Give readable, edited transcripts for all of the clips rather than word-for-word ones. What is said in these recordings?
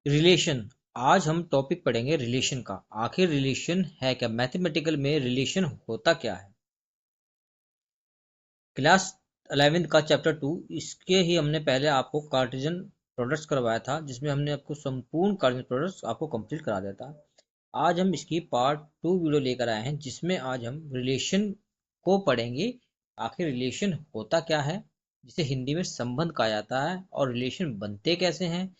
Relation. आज हम topic पढ़ेंगे रिलेशन का। आखिर रिलेशन है क्या, मैथमेटिकल में रिलेशन होता क्या है। क्लास 11th का चैप्टर 2, इसके ही हमने पहले आपको कार्टेशियन प्रोडक्ट्स करवाया था, जिसमें हमने आपको संपूर्ण कार्टेशियन प्रोडक्ट्स आपको कंप्लीट करा दिया था। आज हम इसकी पार्ट 2 वीडियो लेकर आए हैं, जिसमें आज हम रिलेशन को पढ़ेंगे। आखिर रिलेशन होता क्या है, जिसे हिंदी में संबंध कहा जाता है, और रिलेशन बनते कैसे हैं।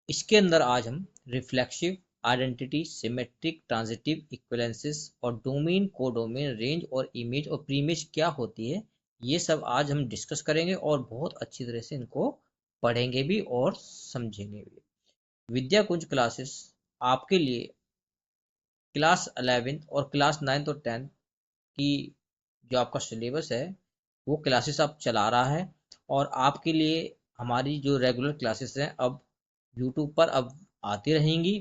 इसके अंदर आज हम रिफ्लेक्सिव, आइडेंटिटी, सिमेट्रिक, ट्रांजिटिव, इक्विवेलेंसेस और डोमेन, कोडोमेन, रेंज और इमेज और प्रीइमेज क्या होती है, ये सब आज हम डिस्कस करेंगे और बहुत अच्छी तरह से इनको पढ़ेंगे भी और समझेंगे भी। विद्या कुंज क्लासेस आपके लिए क्लास 11th और क्लास 9th और 10th की जो आपका सिलेबस है वो क्लासेस अब चला रहा है, और आपके लिए हमारी जो रेगुलर क्लासेस हैं अब यूट्यूब पर अब आती रहेंगी।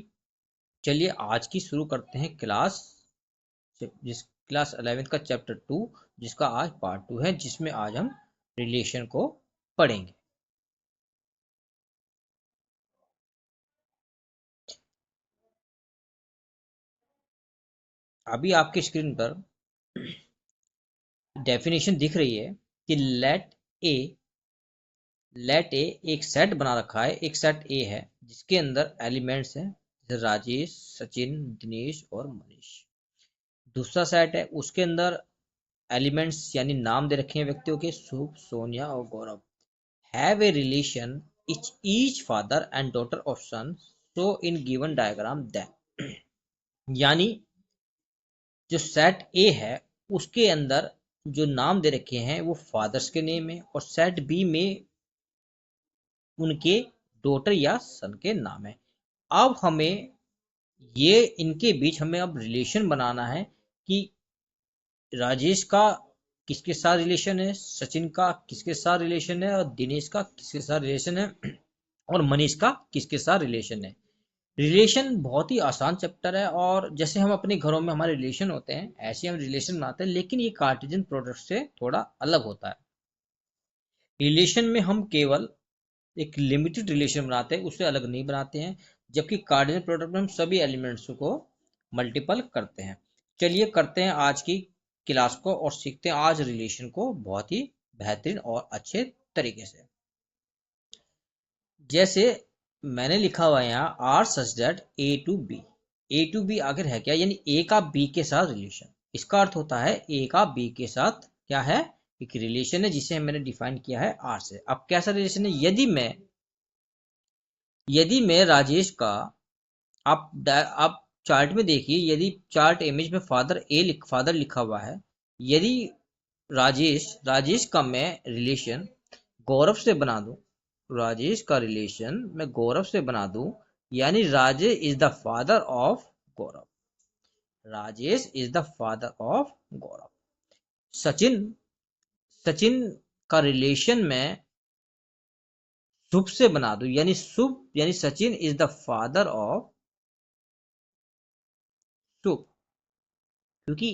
चलिए आज की शुरू करते हैं क्लास, जिस क्लास 11th का चैप्टर 2, जिसका आज पार्ट 2 है, जिसमें आज हम रिलेशन को पढ़ेंगे। अभी आपकी स्क्रीन पर डेफिनेशन दिख रही है कि ए लेट ए एक सेट बना रखा है। एक सेट ए है जिसके अंदर एलिमेंट्स हैं जैसे राजेश, सचिन, दिनेश और मनीष। दूसरा सेट है, उसके अंदर एलिमेंट्स यानी नाम दे रखे हैं व्यक्तियों के, शुभ, सोनिया और Gaurav. Have a relation each father and daughter of son so in given diagram then। यानी जो सेट ए है उसके अंदर जो नाम दे रखे हैं वो फादर्स के नेम है, और सेट बी में उनके डॉटर या सन के नाम है। अब हमें ये इनके बीच हमें अब रिलेशन बनाना है कि राजेश का किसके साथ रिलेशन है, सचिन का किसके साथ रिलेशन है, और दिनेश का किसके साथ रिलेशन है, और मनीष का किसके साथ रिलेशन है। रिलेशन बहुत ही आसान चैप्टर है, और जैसे हम अपने घरों में हमारे रिलेशन होते हैं ऐसे हम रिलेशन बनाते हैं, लेकिन ये कार्टेशियन प्रोडक्ट से थोड़ा अलग होता है। रिलेशन में हम केवल एक लिमिटेड रिलेशन बनाते हैं, उससे अलग नहीं बनाते हैं, जबकि कार्डिनल प्रोडक्ट में हम सभी एलिमेंट्स को मल्टीपल करते हैं। चलिए करते हैं आज की क्लास को और सीखते हैं आज रिलेशन को बहुत ही बेहतरीन और अच्छे तरीके से। जैसे मैंने लिखा हुआ है यहाँ R such that A to B. A to B आखिर है क्या, यानी ए का बी के साथ रिलेशन। इसका अर्थ होता है ए का बी के साथ क्या है, एक रिलेशन है जिसे मैंने डिफाइन किया है आर से। अब कैसा रिलेशन है, यदि मैं राजेश का, आप चार्ट में देखिए, यदि चार्ट इमेज में फादर लिखा हुआ है, यदि राजेश का मैं रिलेशन गौरव से बना दूं, राजेश का रिलेशन मैं गौरव से बना दूं, यानी Rajesh is the father of Gaurav. Rajesh is the father of Gaurav. Sachin Sachin का रिलेशन मैं शुभ से बना दूं, यानी Sachin is the father of Shubh. क्योंकि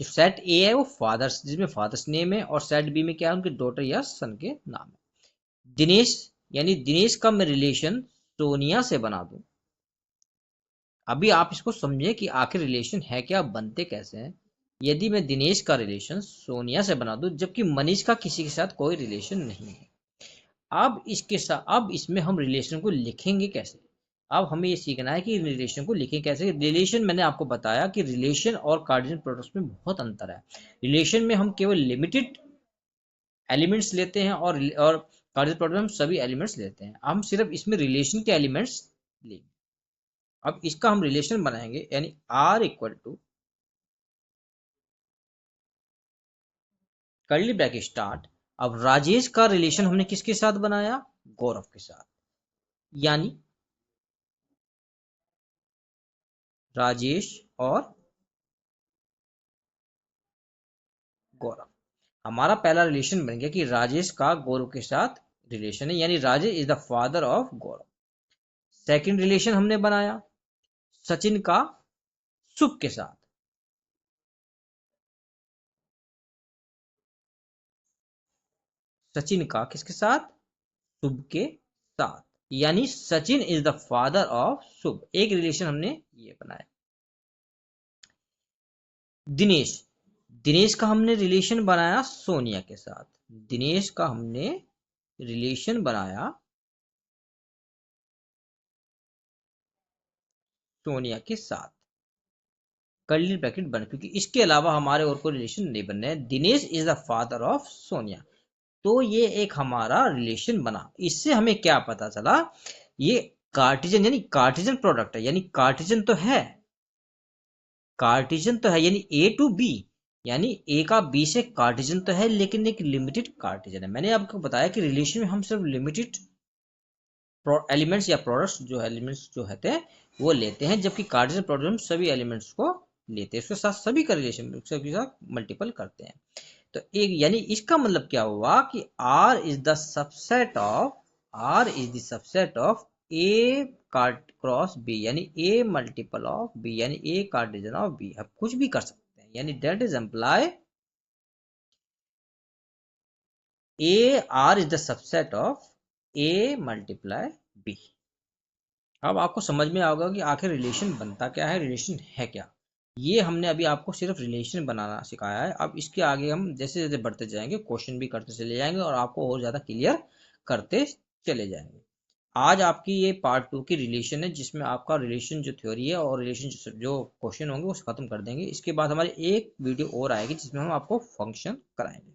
जो सेट ए है वो फादर्स, जिसमें फादर्स नेम है, और सेट बी में क्या है, उनके डॉटर या सन के नाम है। दिनेश यानी दिनेश का मैं रिलेशन सोनिया से बना दूं। अभी आप इसको समझिए कि आखिर रिलेशन है क्या, बनते कैसे हैं। यदि मैं दिनेश का रिलेशन सोनिया से बना दूं, जबकि मनीष का किसी के साथ कोई रिलेशन नहीं है। अब इसमें हम रिलेशन को लिखेंगे कैसे। अब हमें ये सीखना है कि रिलेशन को लिखें कैसे। रिलेशन मैंने आपको बताया कि रिलेशन और कार्टेशियन प्रोडक्ट्स में बहुत अंतर है। रिलेशन में हम केवल लिमिटेड एलिमेंट्स लेते हैं, और कार्टेशियन प्रोडक्ट में हम सभी एलिमेंट्स लेते हैं। हम सिर्फ इसमें रिलेशन के एलिमेंट्स लेंगे। अब इसका हम रिलेशन बनाएंगे, यानी R equal to curly bracket start. अब राजेश का रिलेशन हमने किसके साथ बनाया, गौरव के साथ, यानी राजेश और गौरव। हमारा पहला रिलेशन बन गया कि राजेश का गौरव के साथ रिलेशन है, यानी Rajesh is the father of Gaurav. Second relation हमने बनाया सचिन का शुभ के साथ, सचिन का किसके साथ, शुभ के साथ, यानी Sachin is the father of Shubh, एक रिलेशन हमने ये बनाया। दिनेश, दिनेश का हमने रिलेशन बनाया सोनिया के साथ, दिनेश का हमने रिलेशन बनाया सोनिया के साथ, कर्ली ब्रैकेट बन, क्योंकि इसके अलावा हमारे और कोई रिलेशन नहीं बन रहे हैं। Dinesh is the father of Sonia, तो ये एक हमारा रिलेशन बना। इससे हमें क्या पता चला, ये कार्टिजन यानी कार्टिजन प्रोडक्ट है, यानी कार्टिजन तो है, कार्टिजन तो है, यानी ए टू बी, यानी ए का बी से कार्टिजन तो है, लेकिन एक लिमिटेड कार्टिजन है। मैंने आपको बताया कि रिलेशन में हम सिर्फ लिमिटेड एलिमेंट्स या प्रोडक्ट्स जो एलिमेंट्स जो होते हैं वो लेते हैं, जबकि कार्टिजन प्रोडक्ट हम सभी एलिमेंट्स को लेते हैं, उसके साथ सभी का रिलेशन सभी साथ मल्टीपल करते हैं। तो एक यानी इसका मतलब क्या हुआ कि R is the subset of, R is the subset of A cross B, यानी A मल्टीपल ऑफ B, यानी A कार्टिजन ऑफ B। अब कुछ भी कर सकते हैं, यानी that is employee A R is the subset of A multiply B। अब आपको समझ में आएगा कि आखिर रिलेशन बनता क्या है, रिलेशन है क्या। ये हमने अभी आपको सिर्फ रिलेशन बनाना सिखाया है। अब इसके आगे हम जैसे जैसे बढ़ते जाएंगे क्वेश्चन भी करते चले जाएंगे और आपको और ज़्यादा क्लियर करते चले जाएंगे। आज आपकी ये पार्ट 2 की रिलेशन है, जिसमें आपका रिलेशन जो थ्योरी है और रिलेशन जो क्वेश्चन होंगे वो खत्म कर देंगे। इसके बाद हमारी एक वीडियो और आएगी जिसमें हम आपको फंक्शन कराएंगे।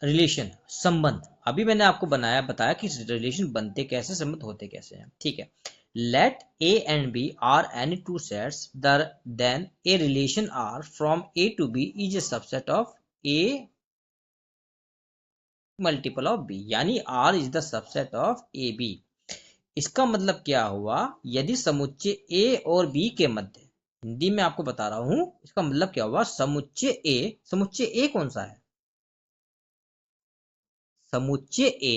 रिलेशन संबंध, अभी मैंने आपको बताया कि रिलेशन बनते कैसे, संबंध होते कैसे हैं, ठीक है। Let A and B are any two sets, then a relation R from A to B is a subset of A multiple of B, यानी R is the subset of AB। इसका मतलब क्या हुआ, यदि समुच्चय A और B के मध्य, हिंदी में आपको बता रहा हूं, इसका मतलब क्या हुआ, समुच्चय A कौन सा है, समुच्चय A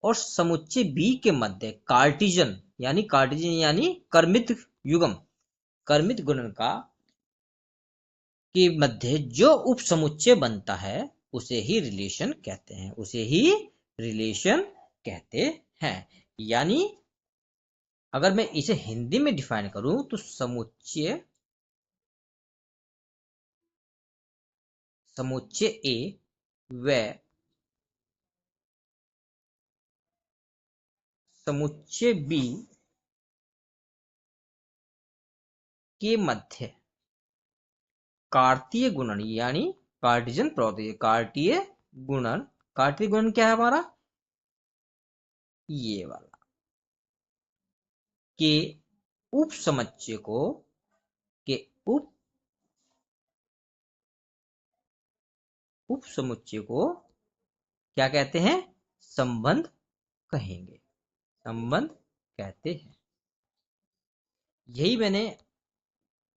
और समुच्चय B के मध्य कार्टिजन यानी कर्मित युग्म, कर्मित गुणन का के मध्य जो उपसमुच्चय बनता है उसे ही रिलेशन कहते हैं, उसे ही रिलेशन कहते हैं। यानी अगर मैं इसे हिंदी में डिफाइन करूं तो समुच्चय A व समुच्चय B के मध्य कार्तीय गुणन यानी कार्टिजन प्रोडक्ट, कार्तीय गुणन क्या है हमारा, ये वाला, के उपसमुच्चय को के उपसमुच्चय को क्या कहते हैं, संबंध कहेंगे, संबंध कहते हैं। यही मैंने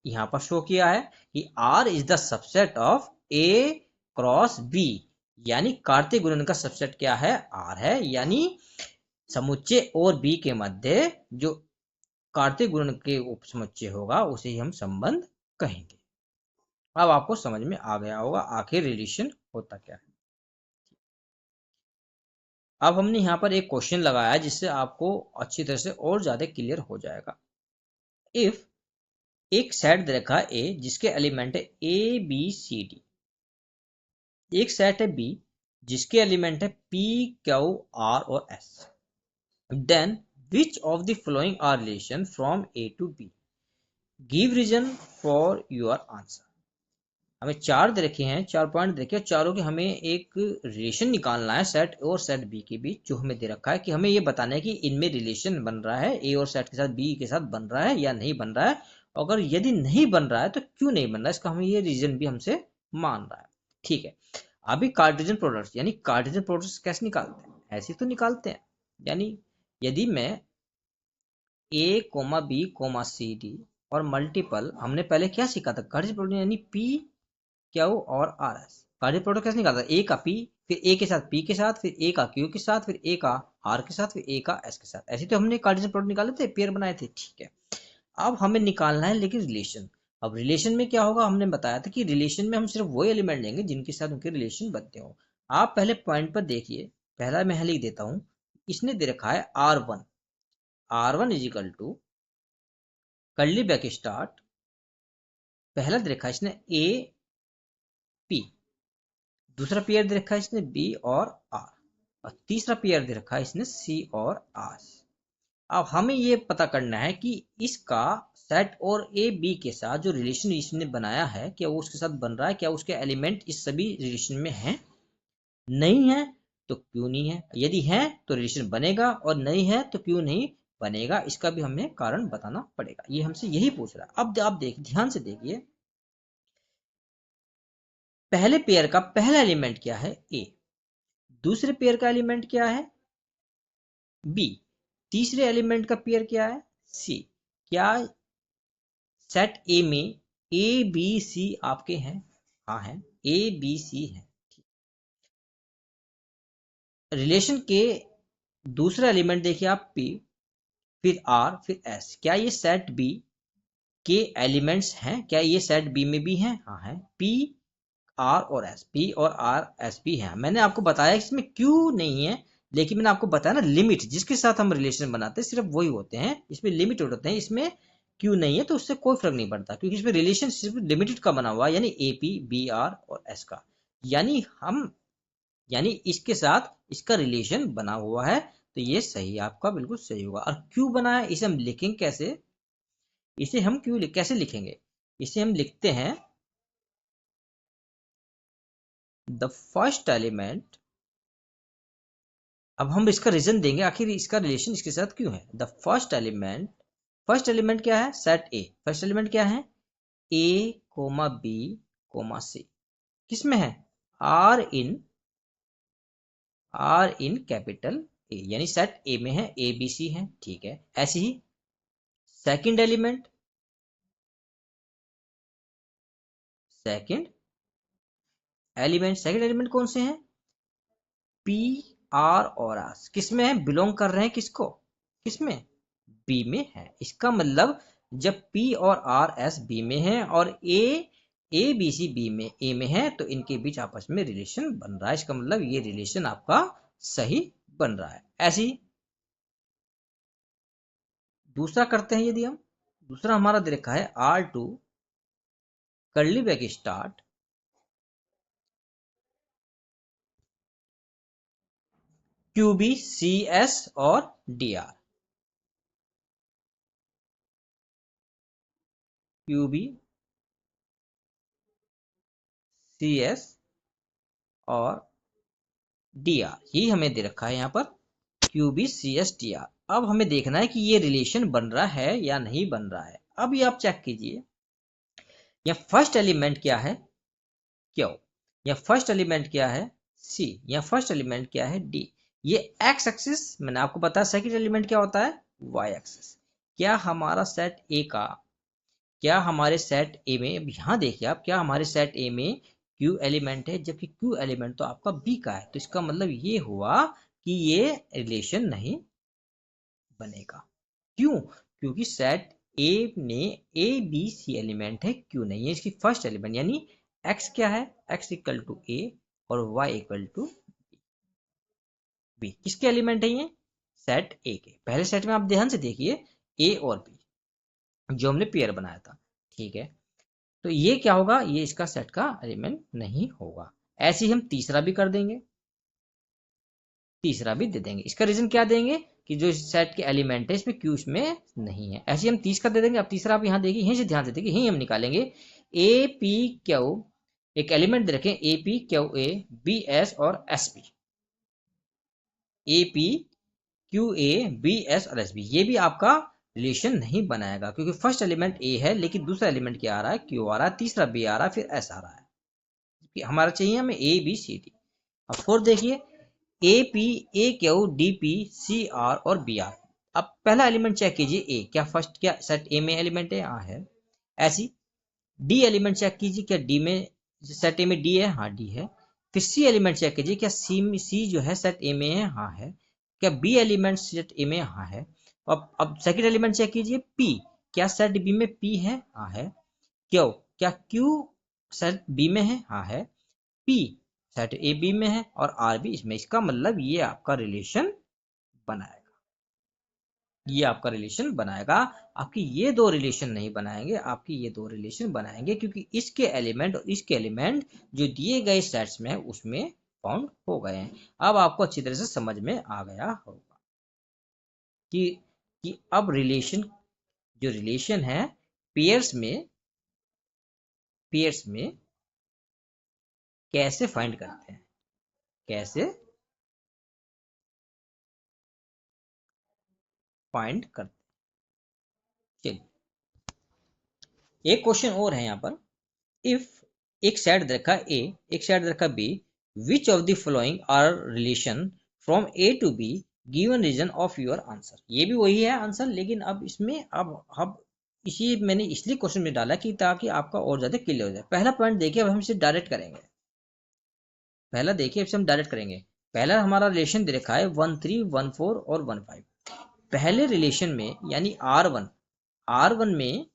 यहां पर शो किया है कि R is the subset of A cross B, यानी कार्तीय गुणन का सबसेट क्या है, R है, यानी समुच्चय और B के मध्य जो कार्तीय गुणन के उपसमुच्चय होगा उसे ही हम संबंध कहेंगे। अब आपको समझ में आ गया होगा आखिर रिलेशन होता क्या है। अब हमने यहाँ पर एक क्वेश्चन लगाया जिससे आपको अच्छी तरह से और ज्यादा क्लियर हो जाएगा। इफ एक सेट दे रखा है ए जिसके एलिमेंट है ए बी सी डी, एक सेट है बी जिसके एलिमेंट है पी क्यू आर और S, then which of the following are relation from A to B, give reason for your answer. हमें चार दे रखे हैं, 4 पॉइंट दे रखे हैं, चारों के हमें एक रिलेशन निकालना है सेट ए और सेट बी के बीच, जो हमें दे रखा है कि हमें ये बताना है कि इनमें रिलेशन बन रहा है, ए और सेट के साथ बी के साथ बन रहा है या नहीं बन रहा है, अगर यदि नहीं बन रहा है तो क्यों नहीं बन रहा है, इसका हमें ये रीजन भी हमसे मान रहा है, ठीक है। अभी कार्टेशियन प्रोडक्ट्स यानी कार्टेशियन प्रोडक्ट्स कैसे निकालते हैं, ऐसे तो निकालते हैं, यानी यदि मैं A comma B comma C D और मल्टीपल, हमने पहले क्या सीखा था, कार्टेशियन प्रोडक्ट यानी पी क्यू और आर एस, कार्टेशियन प्रोडक्ट कैसे निकालता है, ए का पी फिर ए के साथ पी के साथ फिर ए का क्यू के साथ फिर ए का आर के साथ फिर ए का एस के साथ, ऐसे तो हमने कार्टेशियन प्रोडक्ट निकाले थे, पेयर बनाए थे, ठीक है। अब हमें निकालना है लेकिन रिलेशन। अब रिलेशन में क्या होगा, हमने बताया था कि रिलेशन में हम सिर्फ वो एलिमेंट लेंगे जिनके साथ उनके रिलेशन बनते हो। आप पहले पॉइंट पर देखिए, पहला मैं लिख देता हूं, इसने दे रखा है R1 is equal to curly bracket start, पहला दे रखा है इसने A P, दूसरा पेयर दे रखा है इसने B और R, और तीसरा पेयर दे रखा है इसने C और R। अब हमें ये पता करना है कि इसका सेट और ए बी के साथ जो रिलेशन इसने बनाया है क्या वो उसके साथ बन रहा है, क्या उसके एलिमेंट इस सभी रिलेशन में हैं। नहीं है तो क्यों नहीं है, यदि है तो रिलेशन बनेगा और नहीं है तो क्यों नहीं बनेगा, इसका भी हमें कारण बताना पड़ेगा। ये हमसे यही पूछ रहा है। अब आप ध्यान से देखिए, पहले पेयर का पहला एलिमेंट क्या है ए, दूसरे पेयर का एलिमेंट क्या है बी, तीसरे एलिमेंट का पेयर क्या है सी। क्या सेट ए में ए बी सी आपके हैं? हाँ है, ए बी सी है। रिलेशन के दूसरा एलिमेंट देखिए आप पी, फिर आर, फिर एस। क्या ये सेट बी के एलिमेंट्स हैं? क्या ये सेट बी में भी हैं? हाँ है, पी आर और एस, पी और आर एस भी हैं। मैंने आपको बताया इसमें क्यों नहीं है, लेकिन मैंने आपको बताया ना लिमिट जिसके साथ हम रिलेशन बनाते हैं सिर्फ वही होते हैं, इसमें लिमिट होते हैं, इसमें क्यों नहीं है तो उससे कोई फर्क नहीं पड़ता, क्योंकि इसमें रिलेशन सिर्फ लिमिटेड का बना हुआ है, यानी ए पी बी आर और एस का, यानी इसके साथ इसका रिलेशन बना हुआ है, तो ये सही आपका बिल्कुल सही होगा। और क्यों बना है इसे हम लिखेंगे कैसे, इसे हम कैसे लिखेंगे, इसे हम लिखते हैं द फर्स्ट एलिमेंट। अब हम इसका रीजन देंगे आखिर इसका रिलेशन इसके साथ क्यों है। द फर्स्ट एलिमेंट क्या है सेट ए, फर्स्ट एलिमेंट क्या है ए कोमा बी कोमा सी, किसमें है आर इन कैपिटल ए, यानी सेट ए में है, ए बी सी है, ठीक है। ऐसे ही सेकंड एलिमेंट कौन से हैं पी आर और एस, किसमें है बिलोंग कर रहे हैं किसको, किसमें बी में है। इसका मतलब जब पी और आर एस बी में है और ए बी सी बी में ए में है तो इनके बीच आपस में रिलेशन बन रहा है, इसका मतलब ये रिलेशन आपका सही बन रहा है। ऐसे ही दूसरा करते हैं, यदि हम दूसरा हमारा दे रखा है R2 curly bracket start QB CS और DR, QB CS और DR, यही हमें दे रखा है यहाँ पर QB CS DR। अब हमें देखना है कि ये रिलेशन बन रहा है या नहीं बन रहा है। अब ये आप चेक कीजिए, या फर्स्ट एलिमेंट क्या है क्यू, या फर्स्ट एलिमेंट क्या है सी, या फर्स्ट एलिमेंट क्या है डी। ये एक्स एक्सिस मैंने आपको बताया, सेकंड एलिमेंट क्या होता है वाई एक्सिस। क्या हमारा सेट ए का, क्या हमारे सेट ए में, अब यहाँ देखिए आप, क्या हमारे सेट ए में क्यू एलिमेंट है, जबकि क्यू एलिमेंट तो आपका बी का है, तो इसका मतलब ये हुआ कि ये रिलेशन नहीं बनेगा। क्यों? क्योंकि सेट ए में ए बी सी एलिमेंट है, क्यों नहीं है इसकी फर्स्ट एलिमेंट, यानी एक्स क्या है एक्स इक्वल टू ए और वाई इक्वल टू बी। किसके एलिमेंट है ये सेट ए के। पहले सेट में आप ध्यान से देखिए ए और बी जो हमने पेयर बनाया था, ठीक है। तो ये क्या होगा, ये इसका सेट का एलिमेंट नहीं होगा। ऐसे ही हम तीसरा भी कर देंगे, तीसरा भी दे देंगे। इसका रीजन क्या देंगे कि जो इस सेट के एलिमेंट है इसमें क्यू इसमें नहीं है। ऐसे हम तीसरा दे देंगे। अब तीसरा आप यहाँ देखिए, यहीं से ध्यान से देखिए, यहीं हम निकालेंगे ए पी क्यू, एक एलिमेंट दे रखें A P Q A B S और S P, A P Q A B S और एस बी, ये भी आपका रिलेशन नहीं बनाएगा क्योंकि फर्स्ट एलिमेंट ए है लेकिन दूसरा एलिमेंट क्या आ रहा है क्यू आ रहा है, तीसरा बी आ रहा है, फिर एस आ रहा है। हमारा चाहिए हमें ए बी सी डी। अब फोर्थ देखिए A P A Q D P C R और बी आर। अब पहला एलिमेंट चेक कीजिए ए, क्या फर्स्ट क्या सेट ए में एलिमेंट है, हाँ है। ऐसी डी एलिमेंट चेक कीजिए, क्या डी में सेट ए में डी है, हाँ डी है। फिर सी एलिमेंट चेक कीजिए, क्या सी जो है सेट ए में है, हाँ है। क्या बी एलिमेंट सेट ए में, हाँ है। अब सेकंड एलिमेंट चेक कीजिए पी, क्या सेट बी में पी है, हाँ है। क्यू, क्या क्यू सेट बी में है, हाँ है। पी सेट ए बी में है और आर भी इसमें, इसका मतलब ये आपका रिलेशन बनाएगा, ये आपका रिलेशन बनाएगा। आपकी ये दो रिलेशन नहीं बनाएंगे, आपकी ये दो रिलेशन बनाएंगे, क्योंकि इसके एलिमेंट और इसके एलिमेंट जो दिए गए सेट्स में उसमें फाउंड हो गए हैं। अब आपको अच्छी तरह से समझ में आ गया होगा कि अब रिलेशन, जो रिलेशन है पेयर्स में कैसे फाइंड करते हैं, कैसे फाइंड करते हैं। चलिए एक क्वेश्चन और है यहाँ पर। इफ एक सेट रखा ए, एक सेट रखा B, which of the following are relation from A to B, given reason of your answer. ये भी वही है आंसर, लेकिन अब इसमें अब इसी मैंने इसलिए क्वेश्चन में डाला कि ताकि आपका और ज्यादा क्लियर हो जाए। पहला पॉइंट देखिए, अब हम इसे डायरेक्ट करेंगे। पहला देखिए, इसे हम डायरेक्ट करेंगे। पहला हमारा रिलेशन दे रखा है 1 3 1 4 और 1 5। पहले रिलेशन में यानी R1 में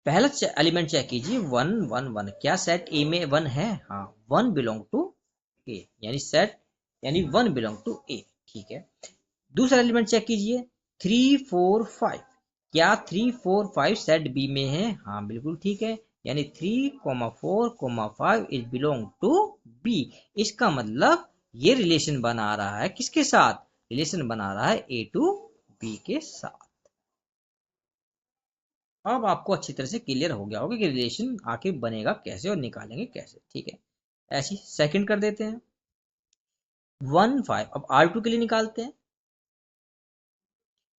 पहला एलिमेंट चेक कीजिए 1 1 1। क्या सेट ए में 1 है? हाँ, 1 बिलोंग टू ए, यानी सेट यानी 1 बिलोंग टू ए। ठीक है, दूसरा एलिमेंट चेक कीजिए 3 4 5। क्या 3 4 5 सेट बी में है? हाँ बिल्कुल ठीक है, यानी 3 4 5 इज बिलोंग टू बी। इसका मतलब ये रिलेशन बना रहा है किसके साथ? रिलेशन बना रहा है ए टू बी के साथ। अब आपको अच्छी तरह से क्लियर हो गया होगा कि रिलेशन आके बनेगा कैसे और निकालेंगे कैसे। ठीक है, ऐसी सेकंड कर देते हैं 1 5। अब R2 के लिए निकालते हैं।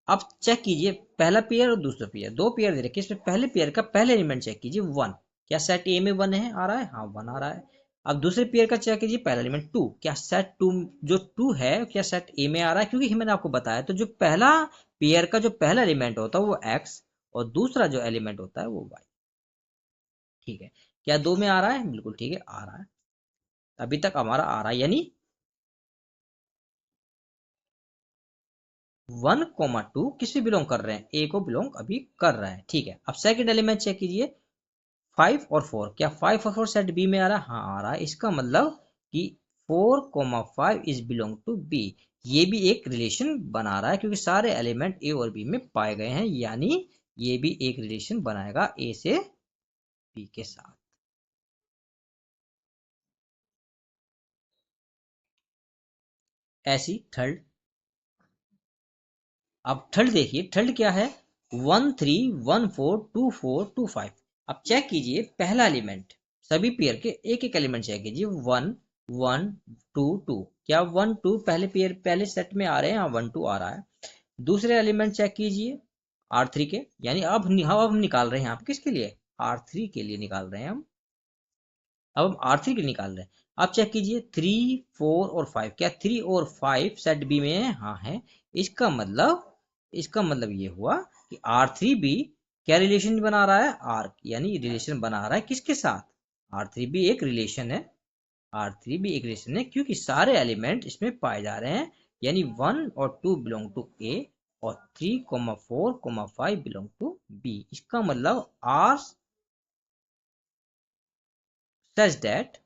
अब चेक कीजिए पहला पेयर और दूसरा पेयर, दो पेयर दे रखे, इसमें पहले पेयर का पहले एलिमेंट चेक कीजिए 1। क्या सेट ए में 1 है? आ रहा है, हाँ 1 आ रहा है। अब दूसरे पेयर का चेक कीजिए पहला एलिमेंट 2। क्या सेट 2 जो 2 है क्या सेट ए में आ रहा है? क्योंकि मैंने आपको बताया तो जो पहला पेयर का जो पहला एलिमेंट होता है वो x और दूसरा जो एलिमेंट होता है वो y। ठीक है, क्या 2 में आ रहा है? बिल्कुल ठीक है, आ रहा है। अभी तक हमारा आ रहा है, यानी 1 2 किस पे बिलोंग कर रहे हैं? ए को बिलोंग अभी कर रहा है। ठीक है, अब सेकंड एलिमेंट चेक कीजिए 5 और 4। क्या 5 और 4 सेट बी में आ रहा है? हाँ आ रहा है। इसका मतलब कि 4 5 इज बिलोंग टू बी। ये भी एक रिलेशन बना रहा है क्योंकि सारे एलिमेंट ए और बी में पाए गए हैं, यानी ये भी एक रिलेशन बनाएगा ए से बी के साथ। ऐसी थर्ड। अब थर्ड देखिए, थर्ड क्या है 1 3 1 4 2 4 2 5। अब चेक कीजिए पहला एलिमेंट, सभी पेयर के एक एक एलिमेंट चेक कीजिए 1 1 2 2। क्या 1 2 पहले पेयर पहले सेट में आ रहे हैं? हाँ 1 2 आ रहा है। दूसरे एलिमेंट चेक कीजिए R3 के, यानी अब हम निकाल रहे हैं आप किसके लिए? R3 के लिए निकाल रहे हैं हम। अब हम R3 के लिए निकाल रहे हैं। आप चेक कीजिए 3 4 और 5। क्या 3 और 5 सेट बी में है? हाँ है। इसका मतलब ये हुआ कि R3 भी क्या रिलेशन बना रहा है? आर यानी रिलेशन बना रहा है किसके साथ? R3 भी एक रिलेशन है। R3 भी एक रिलेशन है क्योंकि सारे एलिमेंट इसमें पाए जा रहे हैं, यानी 1 और 2 बिलोंग टू ए और 3 4 5 बिलोंग टू बी। इसका मतलब R such that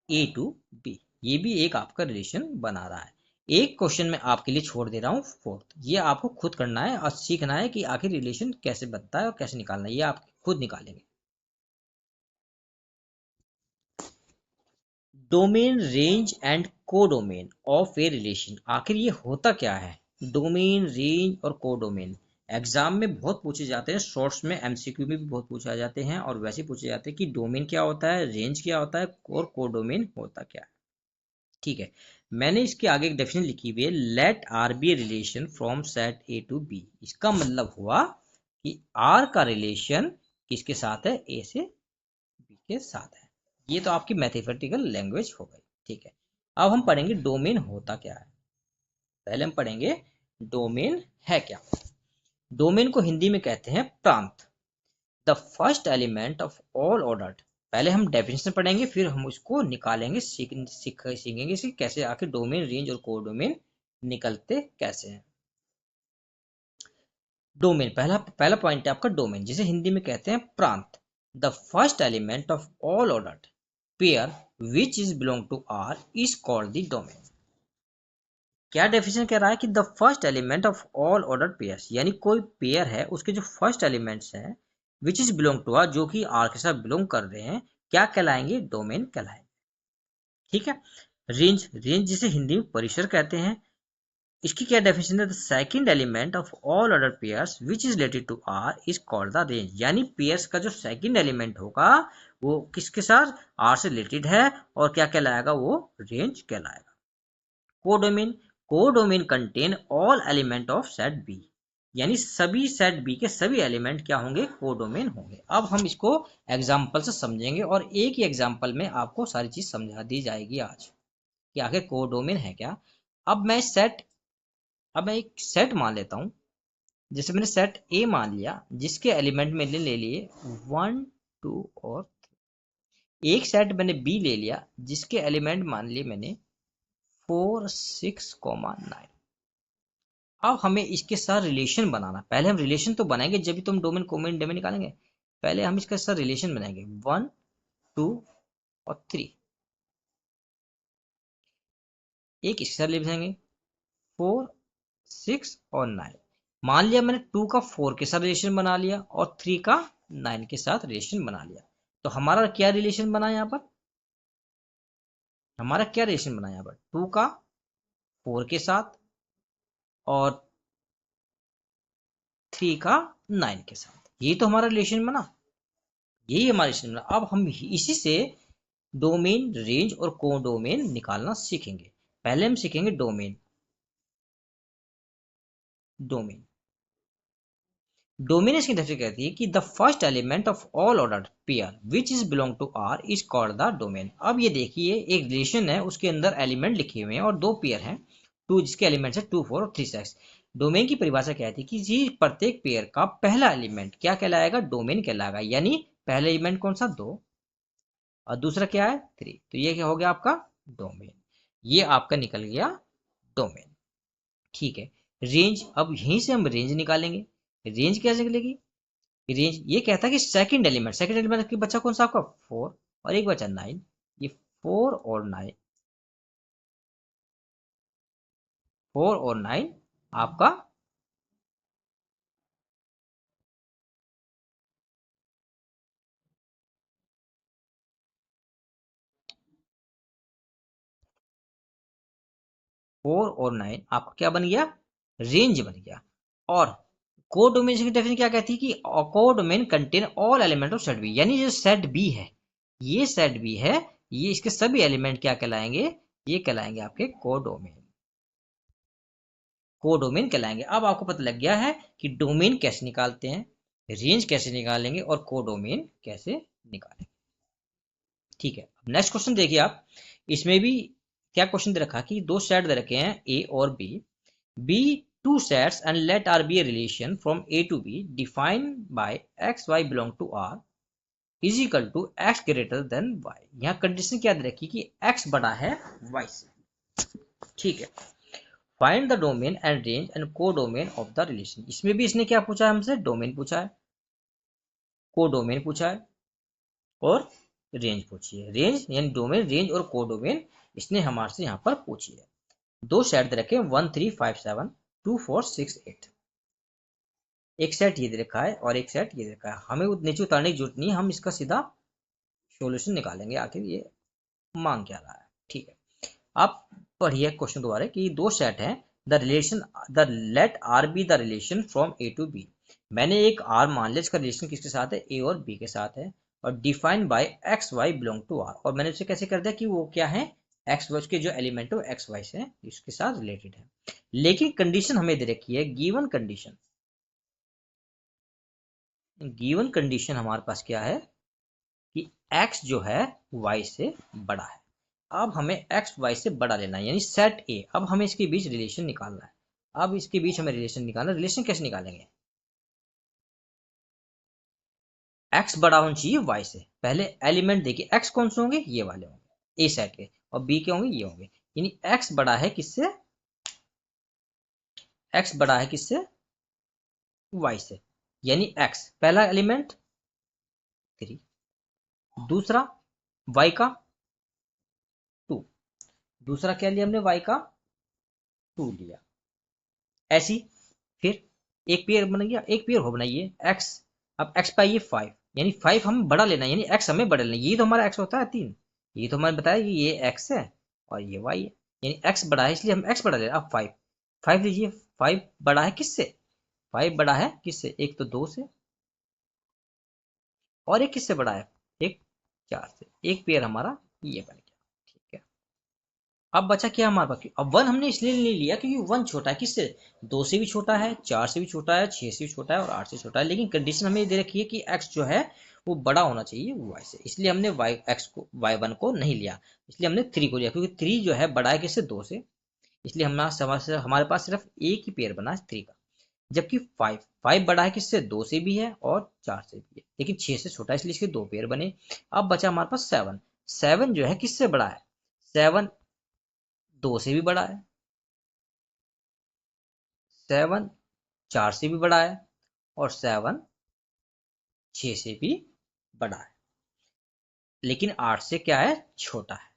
A to B, ये भी एक आपका रिलेशन बना रहा है। एक क्वेश्चन में आपके लिए छोड़ दे रहा हूँ फोर्थ, ये आपको खुद करना है और सीखना है कि आखिर रिलेशन कैसे बनता है और कैसे निकालना है, ये आप खुद निकालेंगे। Domain, range and codomain of a relation, आखिर ये होता क्या है? डोमेन, रेंज और कोडोमेन एग्जाम में बहुत पूछे जाते हैं, शॉर्ट्स में एमसीक्यू में भी बहुत पूछे जाते हैं, और वैसे पूछे जाते हैं कि डोमेन क्या होता है, रेंज क्या होता है और कोडोमेन होता क्या है। ठीक है, मैंने इसके आगे एक डेफिनेशन लिखी हुई है, let R be a relation from set A to B. इसका मतलब हुआ कि आर का रिलेशन किसके साथ है? ए से बी के साथ है। ये तो आपकी मैथमेटिकल लैंग्वेज हो गई। ठीक है, अब हम पढ़ेंगे डोमेन होता क्या है। पहले हम पढ़ेंगे डोमेन है क्या। डोमेन को हिंदी में कहते हैं प्रांत, the first element of all ordered. पहले हम डेफिनेशन पढ़ेंगे, फिर हम उसको निकालेंगे, सीखेंगे कि कैसे आखिर डोमेन, रेंज और कोडोमेन निकलते कैसे हैं। डोमेन पहला पॉइंट है आपका डोमेन, जिसे हिंदी में कहते हैं प्रांत, the first element of all ordered pair which is belong to R is called the domain. क्या डेफिनेशन कह रहा है कि the first element of all order pairs, यानी कोई पेयर है उसके जो फर्स्ट एलिमेंट्स हैं which is belong to R, जो कि आर के साथ बिलोंग कर रहे हैं, क्या कहलाएंगे? डोमेन कहलाएंगे। ठीक है। रेंज, रेंज जिसे हिंदी में परिसर कहते हैं, इसकी क्या डेफिनेशन है? The second element of all other pairs which is related to R is called the range, यानी पेयर्स का जो सेकंड एलिमेंट होगा वो किसके साथ? आर से रिलेटेड है, और क्या कहलाएगा? वो रेंज कहलाएगा। Codomain, codomain contain all element of set B, यानी सभी सेट बी के सभी एलिमेंट क्या होंगे? कोडोमेन होंगे। अब हम इसको एग्जाम्पल से समझेंगे और एक ही एग्जाम्पल में आपको सारी चीज समझा दी जाएगी आज कि आखिर कोडोमेन है क्या। अब मैं एक सेट मान लेता हूं, जैसे मैंने सेट ए मान लिया जिसके एलिमेंट मैंने ले लिए 1 2 और 3। एक सेट मैंने बी ले लिया जिसके एलिमेंट मान लिए मैंने 4 6 9। अब हमें इसके साथ रिलेशन बनाना, पहले हम रिलेशन तो बनाएंगे जब भी तुम डोमेन कोमेन डोमेन निकालेंगे। पहले हम इसके साथ रिलेशन बनाएंगे 1 2 और 3। एक इसके साथ लिखेंगे 4 6 और 9। मान लिया मैंने 2 का 4 के साथ रिलेशन बना लिया और 3 का 9 के साथ रिलेशन बना लिया। तो हमारा क्या रिलेशन बना यहाँ पर? हमारा क्या रिलेशन बना यहाँ पर? 2 का 4 के साथ और 3 का 9 के साथ, ये तो हमारा रिलेशन बना, यही हमारा रिलेशन बना। अब हम इसी से डोमेन, रेंज और कोडोमेन निकालना सीखेंगे। पहले हम सीखेंगे डोमेन। डोमेन, डोमेन इसकी डेफिनेशन कहती है कि the first element of all order pair which is belong to R is called the domain. अब ये देखिए एक रिलेशन है, उसके अंदर एलिमेंट लिखे हुए हैं और दो पेयर हैं, टू जिसके एलिमेंट्स है 2 4 और 3 6। डोमेन की परिभाषा कहती है कि जी प्रत्येक पेयर का पहला एलिमेंट क्या कहलाएगा? डोमेन कहलाएगा। यानी पहला एलिमेंट कौन सा? 2, और दूसरा क्या है? 3। तो ये क्या हो गया आपका? डोमेन। ये आपका निकल गया डोमेन। ठीक है। रेंज, अब यहीं से हम रेंज निकालेंगे। रेंज कैसे निकलेगी? रेंज ये कहता है कि सेकंड एलिमेंट की बच्चा कौन सा आपका? 4 और एक बचा 9। ये 4 और 9, 4 और 9 आपका 4 और 9 आपका क्या बन गया? रेंज बन गया। और कोडोमेन की डेफिनेशन क्या कहती है कि codomain contain all element of set B, यानी जो सेट बी है, ये सेट बी है, ये इसके सभी एलिमेंट क्या कहलाएंगे? ये कहलाएंगे आपके कोडोमेन। कोडोमेन कहलाएंगे। अब आपको पता लग गया है कि डोमेन कैसे निकालते हैं, रेंज कैसे निकालेंगे और कोडोमेन कैसे निकालेंगे। ठीक है। अब नेक्स्ट क्वेश्चन देखिए आप, इसमें भी क्या क्वेश्चन दे रखा कि दो सेट दे रखे हैं ए और B, B two sets and let R be a relation from A to B defined by x y belong to R is equal to x greater than y. यहाँ condition क्या दे रखी कि x बड़ा है Y से। ठीक है। Find the domain and range and को डोमेन ऑफ द रिलेशन। इसमें भी इसने क्या पूछा है हमसे? डोमेन पूछा है, को डोमेन पूछा है और रेंज पूछी है। रेंज यानी डोमेन, रेंज और को डोमेन इसने हमारे से यहाँ पर पूछी है। दो सेट दे रखे 1 3 5 7 2 4 6 8। एक सेट ये दे रखा है और एक सेट ये दे रखा है। हमें नीचे उतारने की जरूरत नहीं, हम इसका सीधा सोल्यूशन निकालेंगे आखिर ये मांग क्या रहा है। ठीक है। आप पढ़िए क्वेश्चन दोबारा कि दो सेट हैं, the relation the let R be the relation from A to B. मैंने एक आर मान लिया, इसका रिलेशन किसके साथ है? ए और बी के साथ है। और defined by x y belong to R, और मैंने उसे कैसे कर दिया कि वो क्या है? एक्स वाई के जो एलिमेंट है एक्स वाई से इसके साथ रिलेटेड है। लेकिन कंडीशन हमें दे रखी है, गिवन कंडीशन। गिवन कंडीशन हमारे पास क्या है कि x जो है y से बड़ा है। अब हमें x y से बड़ा लेना है, यानी सेट a। अब हमें इसके बीच रिलेशन निकालना है। अब इसके बीच हमें रिलेशन निकालना है। रिलेशन कैसे निकालेंगे? x बड़ा होना चाहिए y से। पहले एलिमेंट देखिए x कौन से होंगे? ये वाले होंगे a सेट के, और b के होंगे ये होंगे। यानी x बड़ा है किससे? x बड़ा है किससे? y से। यानी x पहला एलिमेंट 3, दूसरा y का 2, दूसरा क्या लिया हमने? y का 2 लिया, ऐसी। फिर एक पेयर बन गया, एक पेयर हो बनाइए x, अब x पाइए 5, यानी 5 हमें बड़ा लेना है, यानी x हमें बड़ा लेना है। ये तो हमारा x होता है 3, ये तो हमें बताया कि ये x है और ये y है, यानी x बड़ा है इसलिए हम x बड़ा ले रहे हैं। अब 5 5 लीजिए, 5 बड़ा है किससे, 5 बड़ा है किससे, एक तो 2 से और एक किससे बड़ा है, एक 4 से। एक पेयर हमारा ये बन गया, ठीक है। अब बचा क्या हमारे पास, अब 1 हमने इसलिए नहीं लिया क्योंकि 1 छोटा है किससे, 2 से भी छोटा है, 4 से भी छोटा है, 6 से भी छोटा है और 8 से छोटा है। लेकिन कंडीशन हमें दे रखी है कि x जो है वो बड़ा होना चाहिए y से, इसलिए हमने y1 को नहीं लिया, इसलिए हमने 3 को लिया, क्योंकि 3 जो है बड़ा है किससे, 2 से, इसलिए हमारे पास सिर्फ एक ही पेयर बना है 3 का। जबकि 5 बड़ा है किससे, 2 से भी है और 4 से भी है, लेकिन 6 से छोटा है इसलिए इसके 2 पेयर बने। अब बचा हमारे पास 7, 7 जो है किससे बड़ा है, 7 2 से भी बड़ा है, 7 4 से भी बड़ा है और 7 6 से भी बड़ा है, लेकिन 8 से क्या है, छोटा है।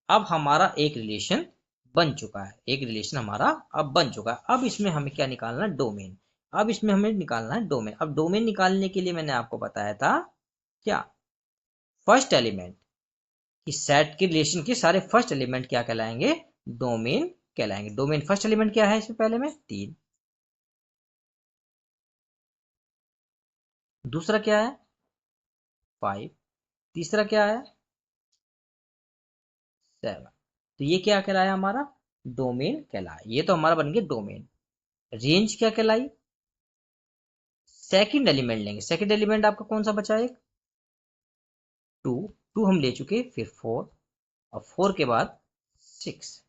अब हमारा एक रिलेशन बन चुका है, एक रिलेशन हमारा अब बन चुका है। अब इसमें हमें क्या निकालना है, डोमेन। अब इसमें हमें निकालना है डोमेन। अब डोमेन निकालने के लिए मैंने आपको बताया था क्या, फर्स्ट एलिमेंट कि सेट के रिलेशन के सारे फर्स्ट एलिमेंट क्या कहलाएंगे, डोमेन कहलाएंगे। डोमेन फर्स्ट एलिमेंट क्या है इसमें, पहले में 3, दूसरा क्या है 5, तीसरा क्या है 7। तो ये क्या कहलाया हमारा, डोमेन कहलाया। ये तो हमारा बन गया डोमेन। रेंज क्या कहलाई, सेकंड एलिमेंट लेंगे। सेकंड एलिमेंट आपका कौन सा बचा, एक 2, 2 हम ले चुके, फिर 4 और 4 के बाद 6,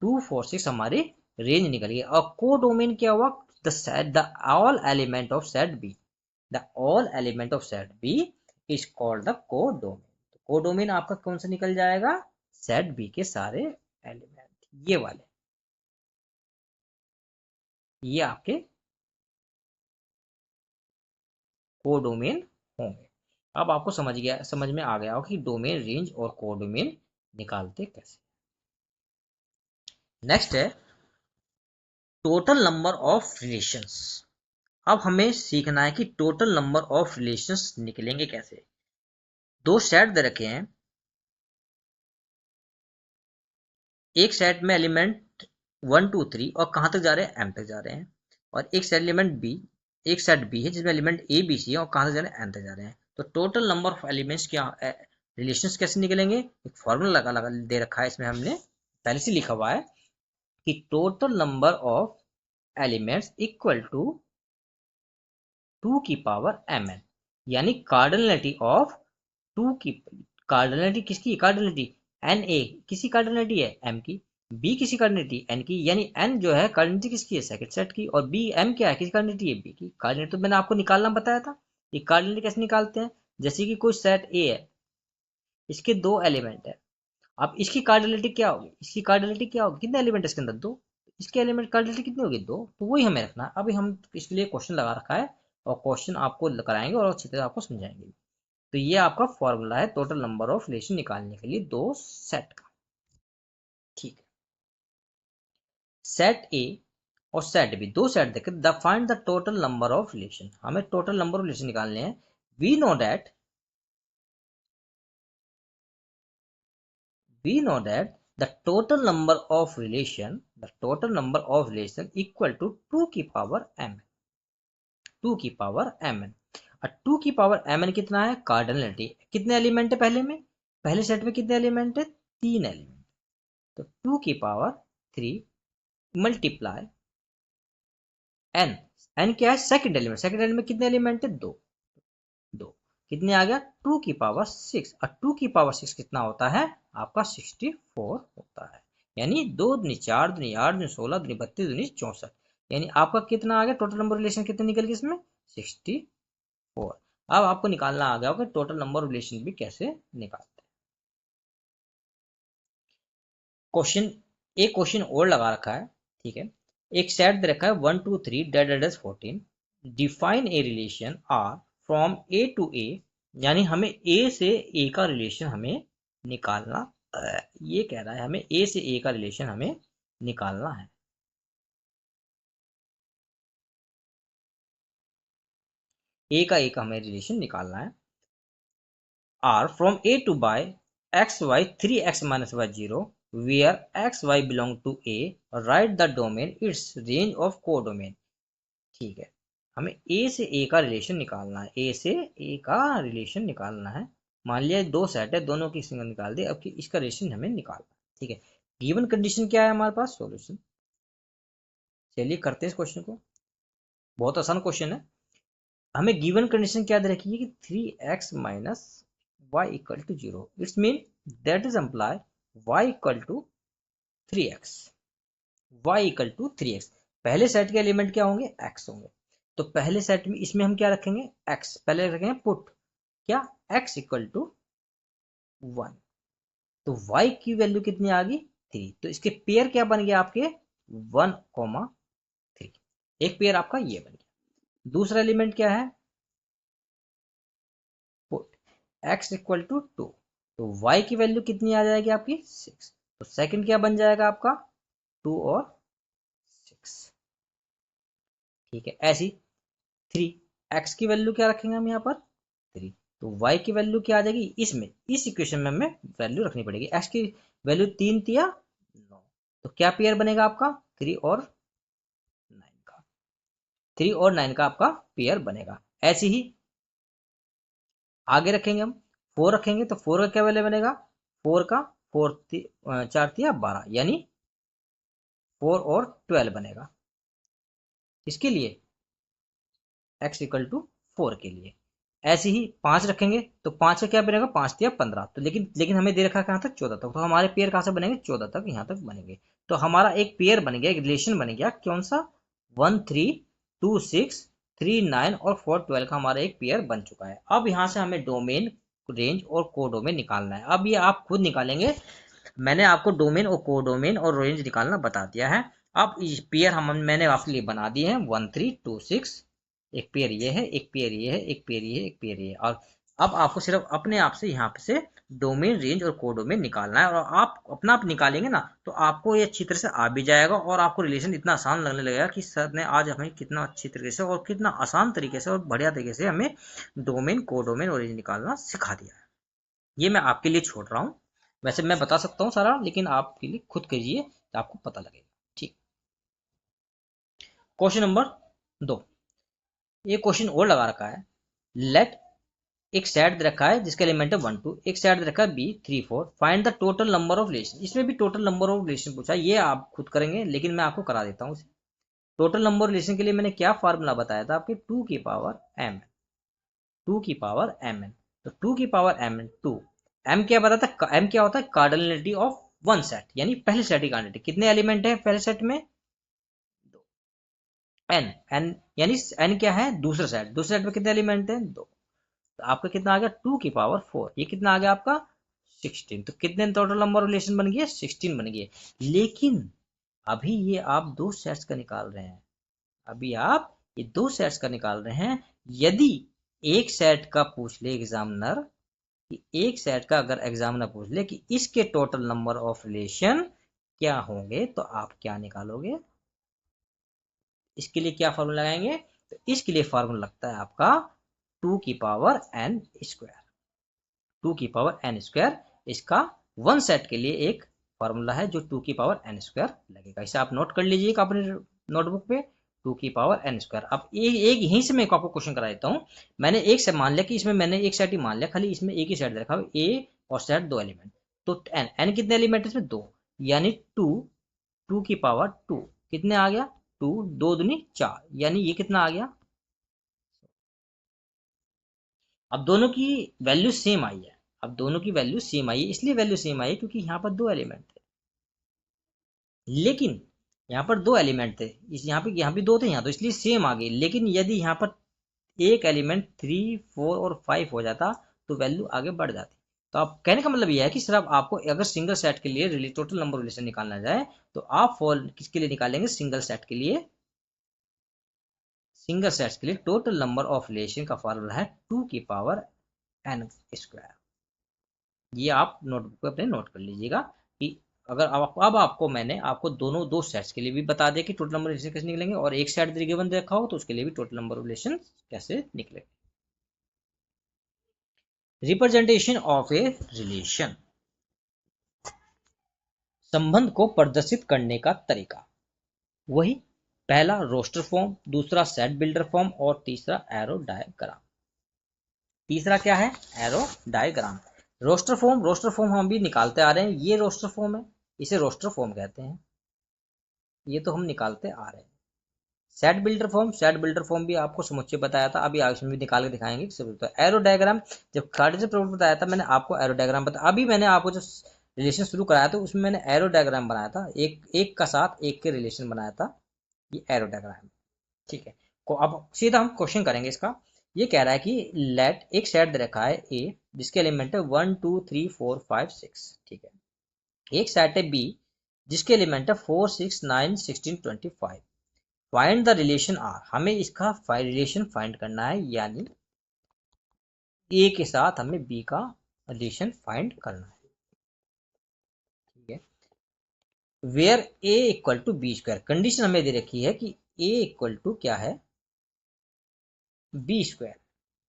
2 4 6 हमारी रेंज निकल गई। और को डोमेन क्या हुआ, the all element of set B, the all element of set B is called the codomain. Codomain आपका कौन सा निकल जाएगा, सेट बी के सारे एलिमेंट, ये वाले, ये आपके को डोमेन होंगे। अब आपको समझ में आ गया हो कि डोमेन, रेंज और को डोमेन निकालते कैसे। नेक्स्ट है टोटल नंबर ऑफ रिलेशंस। अब हमें सीखना है कि टोटल नंबर ऑफ रिलेशंस निकलेंगे कैसे। दो सेट दे रखे हैं, एक सेट में एलिमेंट 1 2 3 और कहां तक जा रहे हैं, m तक जा रहे हैं, और एक सेट एलिमेंट बी, एक सेट बी है जिसमें एलिमेंट ए बी सी है और कहां तक जा रहे हैं, n तक जा रहे हैं। तो टोटल नंबर ऑफ एलिमेंट्स क्या, रिलेशंस कैसे निकलेंगे, एक फॉर्मूला लगा दे रखा है इसमें, हमने पहले से लिखा हुआ है कि total number of elements equal to 2 की पावर mn, यानी कार्डिनलिटी ऑफ 2 की, कार्डिनलिटी किसकी, कार्डिनलिटी एन ए किसी कार्डिनलिटी है m की, b किसी कार्डिनलिटी n की, यानी n जो है कार्डिनलिटी किसकी है, सेकंड सेट की, और b m क्या है, किसी कार्डिनलिटी है, b की कार्डिनलिटी। तो मैंने आपको निकालना बताया था, ये कार्डिनलिटी कैसे निकालते हैं। जैसे कि कोई सेट a है, इसके 2 एलिमेंट है, अब इसकी कार्डिनलिटी क्या होगी, इसकी कार्डिनलिटी क्या होगी, कितने एलिमेंट है इसके अंदर, 2, इसके एलिमेंट कार्डिनलिटी कितनी होगी, 2। तो वही हमें रखना है। अभी हम इसके लिए क्वेश्चन लगा रखा है और क्वेश्चन आपको कराएंगे और अच्छी तरह आपको समझाएंगे। तो ये आपका फॉर्मूला है टोटल नंबर ऑफ रिलेशन निकालने के लिए दो सेट का, ठीक है। सेट ए और सेट बी, दो सेट देखे, the find the total number of relation, हमें टोटल नंबर ऑफ रिलेशन निकालने हैं। We know that the total number of relation equal to 2 की पावर m, 2 की पावर mn। और 2 की पावर mn कितना है, कार्डिनलिटी, कितने एलिमेंट है पहले में, पहले सेट में कितने एलिमेंट है, 3 एलिमेंट, तो 2 की पावर 3 मल्टीप्लाई n, n क्या है, सेकंड एलिमेंट, सेकंड एलिमेंट में कितने एलिमेंट है, 2, 2 कितने आ गया, 2 की पावर 6, और 2 की पावर 6 कितना होता है आपका, 64 होता है। यानी 2 दूनी 4 दूनी 8 दूनी 16 दूनी 32 दूनी 64, यानी आपका कितना आ गया, टोटल नंबर रिलेशन कितने निकल गए इसमें, 64। अब आपको निकालना आ गया होगा टोटल नंबर रिलेशन भी कैसे निकालते हैं। क्वेश्चन, एक क्वेश्चन और लगा रखा है, ठीक है। एक सेट दे रखा है 1 2 3 डेड 14, define a relation R from A to A, यानी हमें ए से ए का रिलेशन हमें निकालना, ये कह रहा है हमें ए से ए का रिलेशन हमें निकालना है। ए का हमें रिलेशन निकालना है। R from A to by x y 3x minus y 0 where x y belong to A right the domain it's range of codomain. ठीक है, हमें ए से ए का रिलेशन निकालना है, ए से ए का रिलेशन निकालना है। मान लिया दो सेट है, दोनों की सिंगल निकाल दी, अब इसका रिलेशन हमें निकालना है। ठीक है, गिवन कंडीशन क्या है हमारे पास, सॉल्यूशन। चलिए करते हैं इस क्वेश्चन को, बहुत आसान क्वेश्चन है। हमें गिवन कंडीशन क्या दे रखी है कि 3x minus y equal to 0, it's mean that is imply y equal to 3x, y equal to 3x। पहले सेट के एलिमेंट क्या होंगे, x होंगे। तो पहले सेट में इसमें हम क्या रखेंगे, x पहले रखेंगे पुट क्या, x इक्वल टू 1। तो y की वैल्यू कितनी आ गई 3, तो इसके पेयर क्या बन गया आपके 1,3, एक पेयर आपका ये बन गया। दूसरा एलिमेंट क्या है, पुट x इक्वल टू 2, तो y की वैल्यू कितनी आ जाएगी आपकी 6। तो सेकंड क्या बन जाएगा आपका 2 और 6। ठीक है, ऐसी 3, x की वैल्यू क्या रखेंगे हम यहाँ पर 3, तो y की वैल्यू क्या आ जाएगी, इसमें इस इक्वेशन में हमें वैल्यू रखनी पड़ेगी। x की वैल्यू 3 तिया 9, तो क्या पेयर बनेगा आपका 3 और 9 का, 3 और 9 का आपका पेयर बनेगा। ऐसे ही आगे रखेंगे हम 4 रखेंगे, तो 4 का क्या वैल्यू बनेगा, 4 का 4 तिया 12, यानी 4 और 12 बनेगा। इसके लिए x इक्वल टू 4 के लिए। ऐसे ही 5 रखेंगे, तो 5 का क्या बनेगा, 5 तिया 15, तो लेकिन हमें दे रखा है कहाँ तक 14 तक, तो हमारे पेयर कहाँ से बनेंगे 14 तक, यहाँ तक बनेंगे। तो हमारा एक पेयर बन गया, एक रिलेशन बन गया, कौन सा 1 3 2 6 3 9 और 4 12 का हमारा एक पेयर बन चुका है। अब यहाँ से हमें डोमेन, रेंज और को डोमेन निकालना है। अब ये आप खुद निकालेंगे, मैंने आपको डोमेन और को डोमेन और रेंज निकालना बता दिया है। अब पेयर मैंने आपके लिए बना दिए हैं 1 3 2 6, एक पेयर ये है, एक पेयर ये है, एक पेयर ये है, एक पेयर ये है। और अब आपको सिर्फ अपने आप से यहाँ पे से डोमेन, रेंज और को डोमेन निकालना है, और आप अपना आप निकालेंगे ना तो आपको ये अच्छी तरह से आ भी जाएगा, और आपको रिलेशन इतना आसान लगने लगेगा कि सर ने आज हमें कितना अच्छी तरीके से और कितना आसान तरीके से और बढ़िया तरीके से हमें डोमेन, को डोमेन और रेंज निकालना सिखा दिया है। ये मैं आपके लिए छोड़ रहा हूँ, वैसे मैं बता सकता हूँ सारा, लेकिन आपके लिए खुद कीजिए तो आपको पता लगेगा। ठीक, क्वेश्चन नंबर 2, ये क्वेश्चन और लगा रखा है। लेट एक सेट दे रखा है जिसका एलिमेंट है 1 2, एक सेट दे रखा है b 3 4, find the total number of relation. इसमें भी टोटल नंबर ऑफ रिलेशन पूछा है, ये आप खुद करेंगे, लेकिन मैं आपको करा देता हूँ। टोटल नंबर रिलेशन के लिए मैंने क्या फार्मूला बताया था आपके, 2 की पावर m, 2 की पावर mn। तो 2 की पावर mn 2, m क्या बताता है, m क्या होता है, कार्डिनलिटी ऑफ वन सेट, यानी पहले सेट की कार्डिनलिटी। कितने एलिमेंट है पहले सेट में, n, n यानी n क्या है, दूसरा सेट, दूसरे सेट में कितने एलिमेंट हैं 2, तो आपका कितना आ गया 2 की पावर 4, ये कितना आ गया आपका 16। तो कितने टोटल नंबर रिलेशन बन गए, 16 बन गए। लेकिन अभी ये आप दो सेट्स का निकाल रहे हैं, अभी आप ये दो सेट्स का निकाल रहे हैं। यदि एक सेट का पूछ ले एग्जामिनर, कि एक सेट का अगर एग्जामिनर पूछ ले कि इसके टोटल नंबर ऑफ रिलेशन क्या होंगे, तो आप क्या निकालोगे, इसके लिए क्या फॉर्मूला लगाएंगे, तो इसके लिए फॉर्मूला लगता है आपका 2 की पावर n स्क्वायर, 2 की पावर n स्क्वायर। इसका वन सेट के लिए एक फॉर्मूला है जो 2 की पावर n स्क्वायर लगेगा, इसे आप नोट कर लीजिएगा अपने नोटबुक पे, 2 की पावर n स्क्वायर। अब एक यहीं से मैं आपको क्वेश्चन करा देता हूँ। मैंने एक से मान लिया कि इसमें मैंने एक सेट ही मान लिया, खाली इसमें एक ही सेट रखा ए और सेट दो एलिमेंट, तो n कितने एलिमेंट है इसमें 2, यानी 2 की पावर 2 कितने आ गया 2, 2 दूनी 4, यानी ये कितना आ गया। अब दोनों की वैल्यू सेम आई है, अब दोनों की वैल्यू सेम आई है, इसलिए वैल्यू सेम आई है क्योंकि यहाँ पर दो एलिमेंट थे, लेकिन यहाँ पर दो एलिमेंट थे, इस यहाँ पे दो थे, यहाँ तो इसलिए सेम आ गई। लेकिन यदि यहाँ पर एक एलिमेंट 3 4 और 5 हो जाता तो वैल्यू आगे बढ़ जाती। तो आप कहने का मतलब यह है कि सिर्फ आपको अगर सिंगल सेट के लिए टोटल नंबर रिलेशन निकालना जाए, तो आप फॉर किसके लिए निकालेंगे, सिंगल सेट के लिए, सिंगल सेट्स के लिए टोटल नंबर ऑफ रिलेशन का फॉर्मूला है 2 की पावर n स्क्वायर। ये आप नोटबुक पे अपने नोट कर लीजिएगा कि अगर अब आपको मैंने आपको दोनों दो सेट्स के लिए भी बता दिया कि टोटल नंबर रिलेशन कैसे निकलेंगे, और एक सेट गिवन देखा हो तो उसके लिए भी टोटल नंबर रिलेशन कैसे निकलेंगे। रिप्रेजेंटेशन ऑफ ए रिलेशन, संबंध को प्रदर्शित करने का तरीका। वही पहला रोस्टर फॉर्म, दूसरा सेट बिल्डर फॉर्म और तीसरा एरो डायग्राम। तीसरा क्या है? Arrow diagram. रोस्टर फॉर्म हम भी निकालते आ रहे हैं, ये रोस्टर फॉर्म है, इसे रोस्टर फॉर्म कहते हैं, ये तो हम निकालते आ रहे हैं। सेट बिल्डर फॉर्म भी आपको समुच्चय बताया था, अभी आगे भी निकाल के दिखाएंगे। तो एरो डायग्राम, जब कार्टेशियन प्रोडक्ट बताया था मैंने आपको एरो डायग्राम बताया। अभी मैंने आपको जो रिलेशन शुरू कराया था उसमें मैंने एरो डायग्राम बनाया था, एक एक का साथ एक के रिलेशन बनाया था, ये एरो डायग्राम। ठीक है, को अब सीधा हम क्वेश्चन करेंगे इसका। ये कह रहा है कि लेट एक सेट दे रखा है ए, जिसके एलिमेंट है 1 2 3 4 5 6। ठीक है, एक सेट है बी, जिसके एलिमेंट है 4 6 9 16 25। फाइंड द रिलेशन आर, हमें इसका रिलेशन फाइंड करना है, यानी ए के साथ हमें बी का रिलेशन फाइंड करना है। ठीक है, where A equal to B square, condition हमें दे रखी है कि ए इक्वल टू क्या है? B square.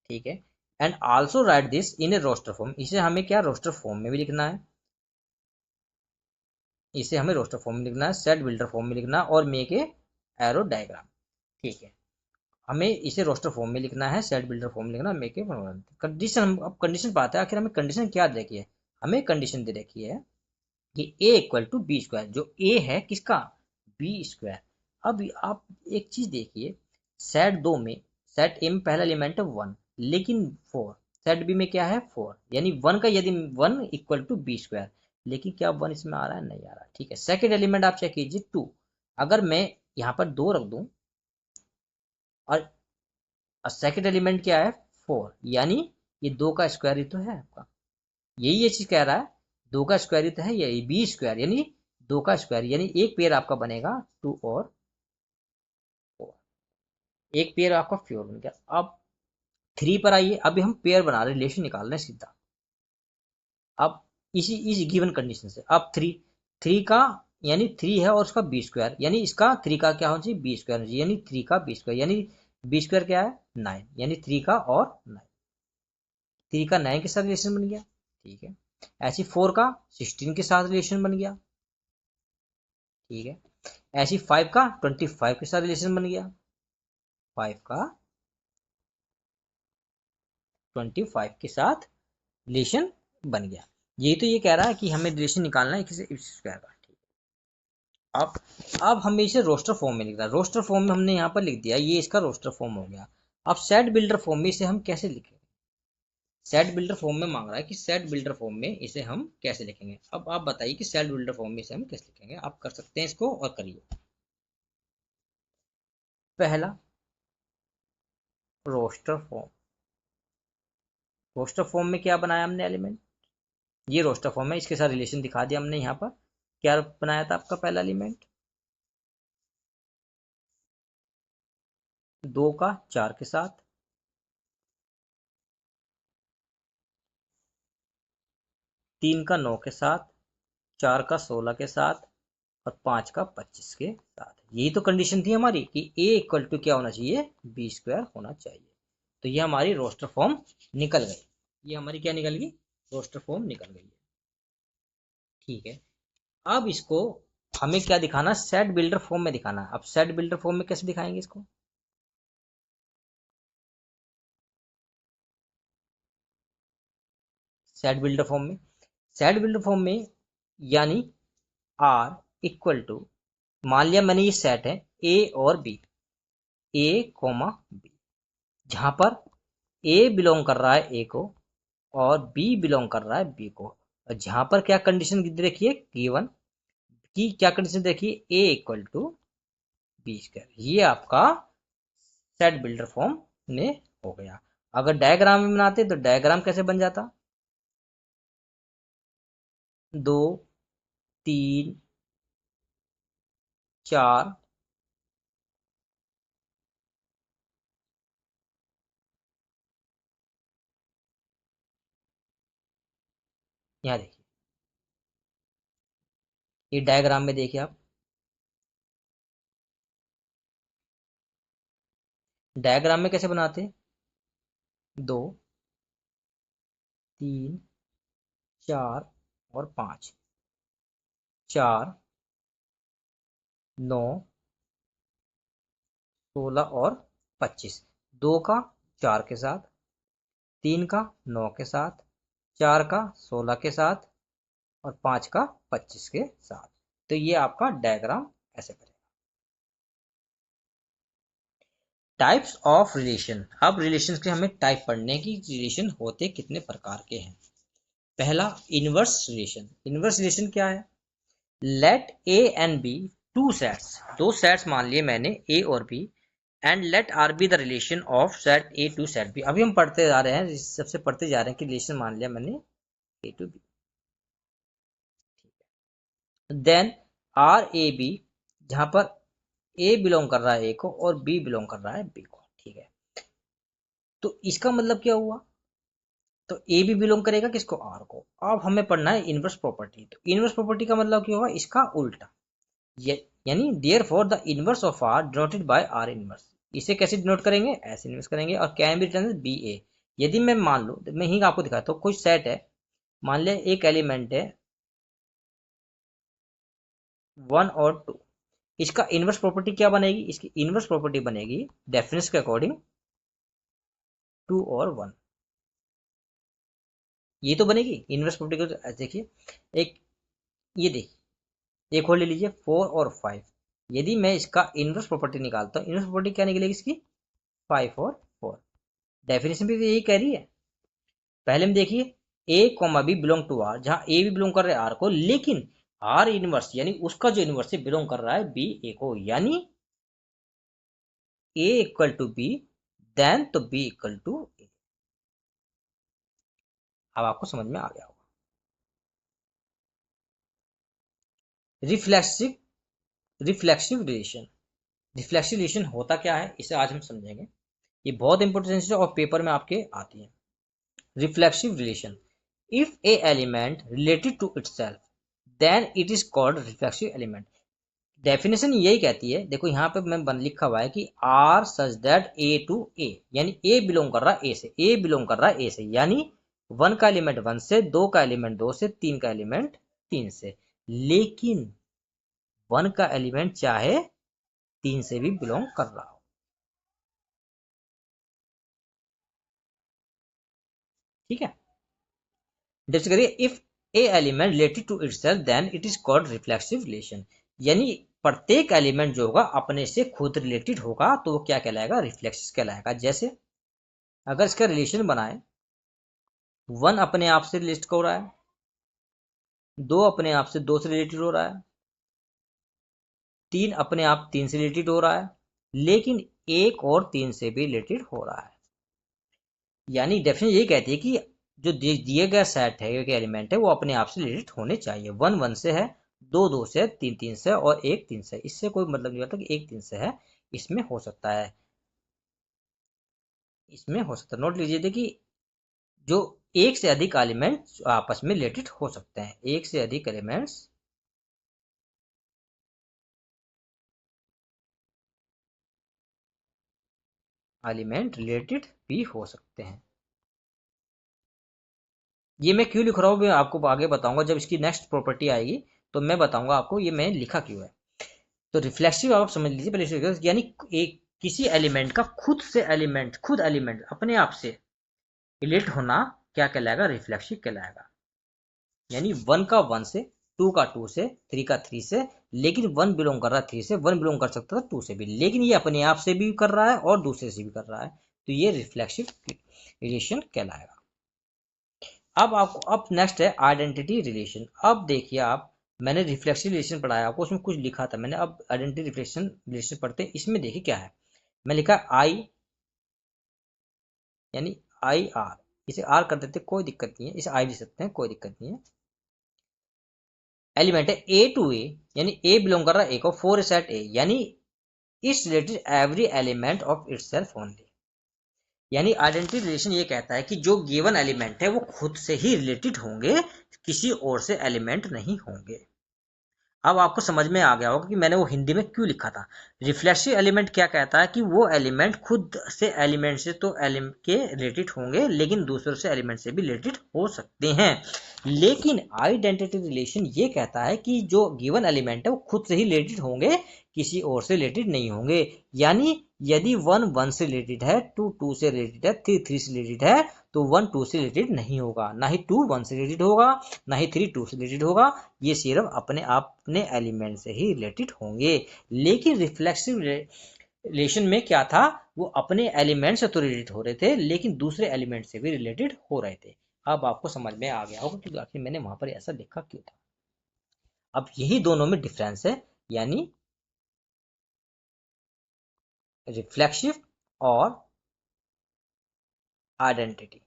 ठीक है, and also write this in a roster form, इसे हमें क्या रोस्टर फॉर्म में भी लिखना है, इसे हमें रोस्टर फॉर्म में लिखना है, सेट बिल्डर फॉर्म में लिखना है और मेक ए एरो डायग्राम। ठीक है, हमें इसे रोस्टर फॉर्म में लिखना है, सेट बिल्डर फॉर्म में लिखना, मेक ए कंडीशन। हम अब कंडीशन पाते हैं, आखिर हमें कंडीशन क्या दे रखी है? हमें कंडीशन दे रखी है कि A equal to B square, जो ए है किसका? B square. अब आप एक चीज देखिए, सेट दो में, सेट ए में पहला एलिमेंट है 1 लेकिन 4, सेट बी में क्या है? 4, यानी 1 का यदि 1 इक्वल टू बी स्क्वायर, लेकिन क्या 1 इसमें आ रहा है? नहीं आ रहा। ठीक है, सेकेंड एलिमेंट आप चेक कीजिए 2, अगर मैं यहाँ पर 2 रख दूं और सेकेंड एलिमेंट क्या है? 4, यानी ये 2 का स्क्वायर ही तो है आपका, यही ये चीज कह रहा है, 2 का स्क्वायर ही तो है, यही बी स्क्वायर, यानी 2 का स्क्वायर, यानी एक पेयर आपका बनेगा 2 और 4, एक पेयर आपका फ्योर बन गया। अब 3 पर आइए, अभी हम पेयर बना रहे, रिलेशन निकाल रहे हैं सीधा। अब इसी गिवन कंडीशन से अब 3 का, यानी 3 है और उसका बी स्क्वायर, यानी इसका 3 का क्या होना चाहिए? बी स्क्वायर होना चाहिए, यानी 3 का बी स्क्वायर, यानी बी स्क्वायर क्या है? 9, यानी 3 का और 9, 3 का 9 के साथ रिलेशन बन गया। ठीक है, ऐसी 4 का 16 के साथ रिलेशन बन गया। ठीक है, ऐसी 5 का 25 के साथ रिलेशन बन गया, 5 का 25 के साथ रिलेशन बन गया। यही तो ये कह रहा है कि हमें रिलेशन निकालना है किसी स्क्वायर का। ठीक है, अब हमें इसे रोस्टर फॉर्म में लिख रहा है, रोस्टर फॉर्म में हमने यहाँ पर लिख दिया, ये इसका रोस्टर फॉर्म हो गया। अब सेट बिल्डर फॉर्म में इसे हम कैसे लिखें? सेट बिल्डर फॉर्म में मांग रहा है कि सेट बिल्डर फॉर्म में इसे हम कैसे लिखेंगे। अब आप बताइए कि सेट बिल्डर फॉर्म में इसे हम कैसे लिखेंगे, आप कर सकते हैं इसको और करिए। पहला, रोस्टर फॉर्म। रोस्टर फॉर्म में क्या बनाया हमने एलिमेंट? ये रोस्टर फॉर्म है, इसके साथ रिलेशन दिखा दिया हमने। यहाँ पर क्या बनाया था आपका पहला एलिमेंट? 2 का 4 के साथ, 3 का 9 के साथ, 4 का 16 के साथ और 5 का 25 के साथ। यही तो कंडीशन थी हमारी कि ए इक्वल टू क्या होना चाहिए? बी स्क्वायर होना चाहिए। तो ये हमारी रोस्टर फॉर्म निकल गई, ये हमारी क्या निकल गई? रोस्टर फॉर्म निकल गई है। ठीक है, अब इसको हमें क्या दिखाना? सेट बिल्डर फॉर्म में दिखाना। अब सेट बिल्डर फॉर्म में कैसे दिखाएंगे इसको? सेट बिल्डर फॉर्म में यानी आर इक्वल टू, मान लिया मैंने ये सेट है ए और बी, ए कॉमा बी, जहां पर ए बिलोंग कर रहा है ए को और बी बिलोंग कर रहा है बी को, और जहां पर क्या कंडीशन देखिए गिवन की, क्या कंडीशन देखिए? ए इक्वल टू बी स्क्वायर। ये आपका सेट बिल्डर फॉर्म में हो गया। अगर डायग्राम में बनाते तो डायग्राम कैसे बन जाता? 2 3 4, यहाँ देखिए, ये डायग्राम में देखिए आप, डायग्राम में कैसे बनाते? 2 3 4 और 5, 4 9 16 और 25, 2 का 4 के साथ, 3 का 9 के साथ, 4 का 16 के साथ और 5 का 25 के साथ। तो ये आपका डायग्राम ऐसे करेगा। Types of relation. अब रिलेशन के हमें टाइप पढ़ने की, रिलेशन होते कितने प्रकार के हैं। पहला इनवर्स रिलेशन। इनवर्स रिलेशन क्या है? Let A and B two sets, दो सेट्स मान लिए मैंने ए और B, and let R be the relation of set A to set B. अभी हम पढ़ते जा रहे हैं, सबसे पढ़ते जा रहे हैं कि रिलेशन मान लिया मैंने A to B. Then R A B, जहां पर ए बिलोंग कर रहा है ए को और बी बिलोंग कर रहा है बी को। ठीक है, तो इसका मतलब क्या हुआ? तो ए भी बिलोंग करेगा किसको? आर को। अब हमें पढ़ना है इनवर्स प्रॉपर्टी। तो इनवर्स प्रॉपर्टी का मतलब क्या होगा? इसका उल्टा, यानी therefore the inverse of R denoted by R inverse. इसे कैसे डिनोट करेंगे? ऐसे इनवर्स करेंगे। और can be written B A. यदि मैं मान लो, मैं ही आपको दिखाता हूँ, कोई सेट है, मान लिया एक एलिमेंट है 1 और 2, इसका इनवर्स प्रॉपर्टी क्या बनेगी? इसकी इनवर्स प्रॉपर्टी बनेगी डेफिनेशन के अकॉर्डिंग 2 और 1। ये तो बनेगी इनवर्स प्रॉपर्टी को। देखिए, एक ये देखिए, एक और ले लीजिए 4 और 5। यदि मैं इसका इनवर्स प्रॉपर्टी निकालता हूँ, इनवर्स प्रॉपर्टी क्या निकलेगी इसकी? 5 और 4। डेफिनेशन भी तो यही कह रही है। पहले में देखिए, A comma B belong to R, जहां ए भी बिलोंग कर रहे हैं आर को, लेकिन आर इनवर्स यानी उसका जो इनवर्स है बिलोंग कर रहा है बी ए को, यानी ए इक्वल टू बी, देन तो बी इक्वल टू ए। अब आपको समझ में आ गया होगा। Reflexive reflexive relation. Reflexive relation होता क्या है, इसे आज हम समझेंगे। ये बहुत इंपॉर्टेंट है और पेपर में आपके आती है। Reflexive relation, if A element related to itself then it is called reflexive element. Definition यही कहती है, देखो यहाँ पे मैं लिखा हुआ है कि R such that A to A, यानी ए बिलोंग कर रहा है ए से, ए बिलोंग कर रहा है ए से, यानी 1 का एलिमेंट 1 से, 2 का एलिमेंट 2 से, 3 का एलिमेंट 3 से, लेकिन 1 का एलिमेंट चाहे 3 से भी बिलोंग कर रहा हो। ठीक है, जैसे करिए, if A element related to itself then it is called reflexive relation, यानी प्रत्येक एलिमेंट जो होगा अपने से खुद रिलेटेड होगा तो वो क्या कहलाएगा? रिफ्लेक्सिव कहलाएगा। जैसे अगर इसका रिलेशन बनाए, 1 अपने आप से रिलेट हो रहा है, 2 अपने आप से 2 से रिलेटेड हो रहा है, 3 अपने आप 3 से रिलेटेड हो रहा है, लेकिन 1 और 3 से भी रिलेटेड हो रहा है। यानी डेफिनेशन ये कहती है कि जो दिए गया सेट है, एलिमेंट है, वो अपने आप से रिलेटेड होने चाहिए। 1 1 से है, 2 2 से, 3 3 से और 1 3 से। इससे कोई मतलब नहीं होता कि 1 3 से है, इसमें हो सकता है, इसमें हो सकता है। नोट लीजिए कि जो एक से अधिक एलिमेंट आपस में रिलेटेड हो सकते हैं, एक से अधिक एलिमेंट्स रिलेटेड भी हो सकते हैं। ये मैं क्यों लिख रहा हूँ मैं आपको आगे बताऊंगा, जब इसकी नेक्स्ट प्रॉपर्टी आएगी तो मैं बताऊंगा आपको ये मैं लिखा क्यों है। तो रिफ्लेक्सिव आप समझ लीजिए पहले, यानी एक किसी एलिमेंट का खुद एलिमेंट अपने आप से रिलेट होना क्या कहलाएगा? रिफ्लेक्सिव कहलाएगा। यानी 1 का 1 से, 2 का 2 से, 3 का 3 से, लेकिन 1 बिलोंग कर रहा है 3 से, 1 बिलोंग कर सकता था 2 से भी, लेकिन ये अपने आप से भी कर रहा है और दूसरे से भी कर रहा है, तो ये रिफ्लेक्सिव रिलेशन कहलाएगा। अब आपको, अब नेक्स्ट है आइडेंटिटी रिलेशन। अब देखिए आप, मैंने रिफ्लेक्सिव रिलेशन पढ़ाया आपको, उसमें कुछ लिखा था मैंने। अब आइडेंटिटी रिफ्लेक्शन रिलेशन पढ़ते हैं। इसमें देखिए क्या है, मैं लिखा आई, यानी आई आर, इसे आर कर देते कोई दिक्कत नहीं है, इसे आई लिख सकते हैं कोई दिक्कत नहीं है। एलिमेंट है ए टू ए, यानी ए बिलोंग कर रहा है ए को, 4 सेट ए, यानी it's related every element of itself only. यानी आइडेंटिटी रिलेशन ये कहता है कि जो गिवन एलिमेंट है वो खुद से ही रिलेटेड होंगे, किसी और से एलिमेंट नहीं होंगे। अब आपको समझ में आ गया होगा कि मैंने वो हिंदी में क्यों लिखा था। रिफ्लेक्सिव एलिमेंट क्या कहता है कि वो एलिमेंट खुद से एलिमेंट से तो एलिमेंट के रिलेटेड होंगे, लेकिन दूसरों से एलिमेंट से भी रिलेटेड हो सकते हैं। लेकिन आइडेंटिटी रिलेशन ये कहता है कि जो गिवन एलिमेंट है वो खुद से ही रिलेटेड होंगे, किसी और से रिलेटेड नहीं होंगे। यानी यदि 1 1 से रिलेटेड है, 2 2 से रिलेटेड है, 3 3 से रिलेटेड है, तो 1 2 से रिलेटेड नहीं होगा, ना ही 2 1 से रिलेटेड होगा, ना ही 3 2 से रिलेटेड होगा। ये सिर्फ अपने अपने एलिमेंट से ही रिलेटेड होंगे। लेकिन रिफ्लेक्सिव रिलेशन में क्या था, वो अपने एलिमेंट से तो रिलेटेड हो रहे थे, लेकिन दूसरे एलिमेंट से भी रिलेटेड हो रहे थे। अब आपको समझ में आ गया होगा कि आखिर मैंने वहां पर ऐसा लिखा क्यों था। अब यही दोनों में डिफरेंस है, यानी रिफ्लेक्सिव और आइडेंटिटी।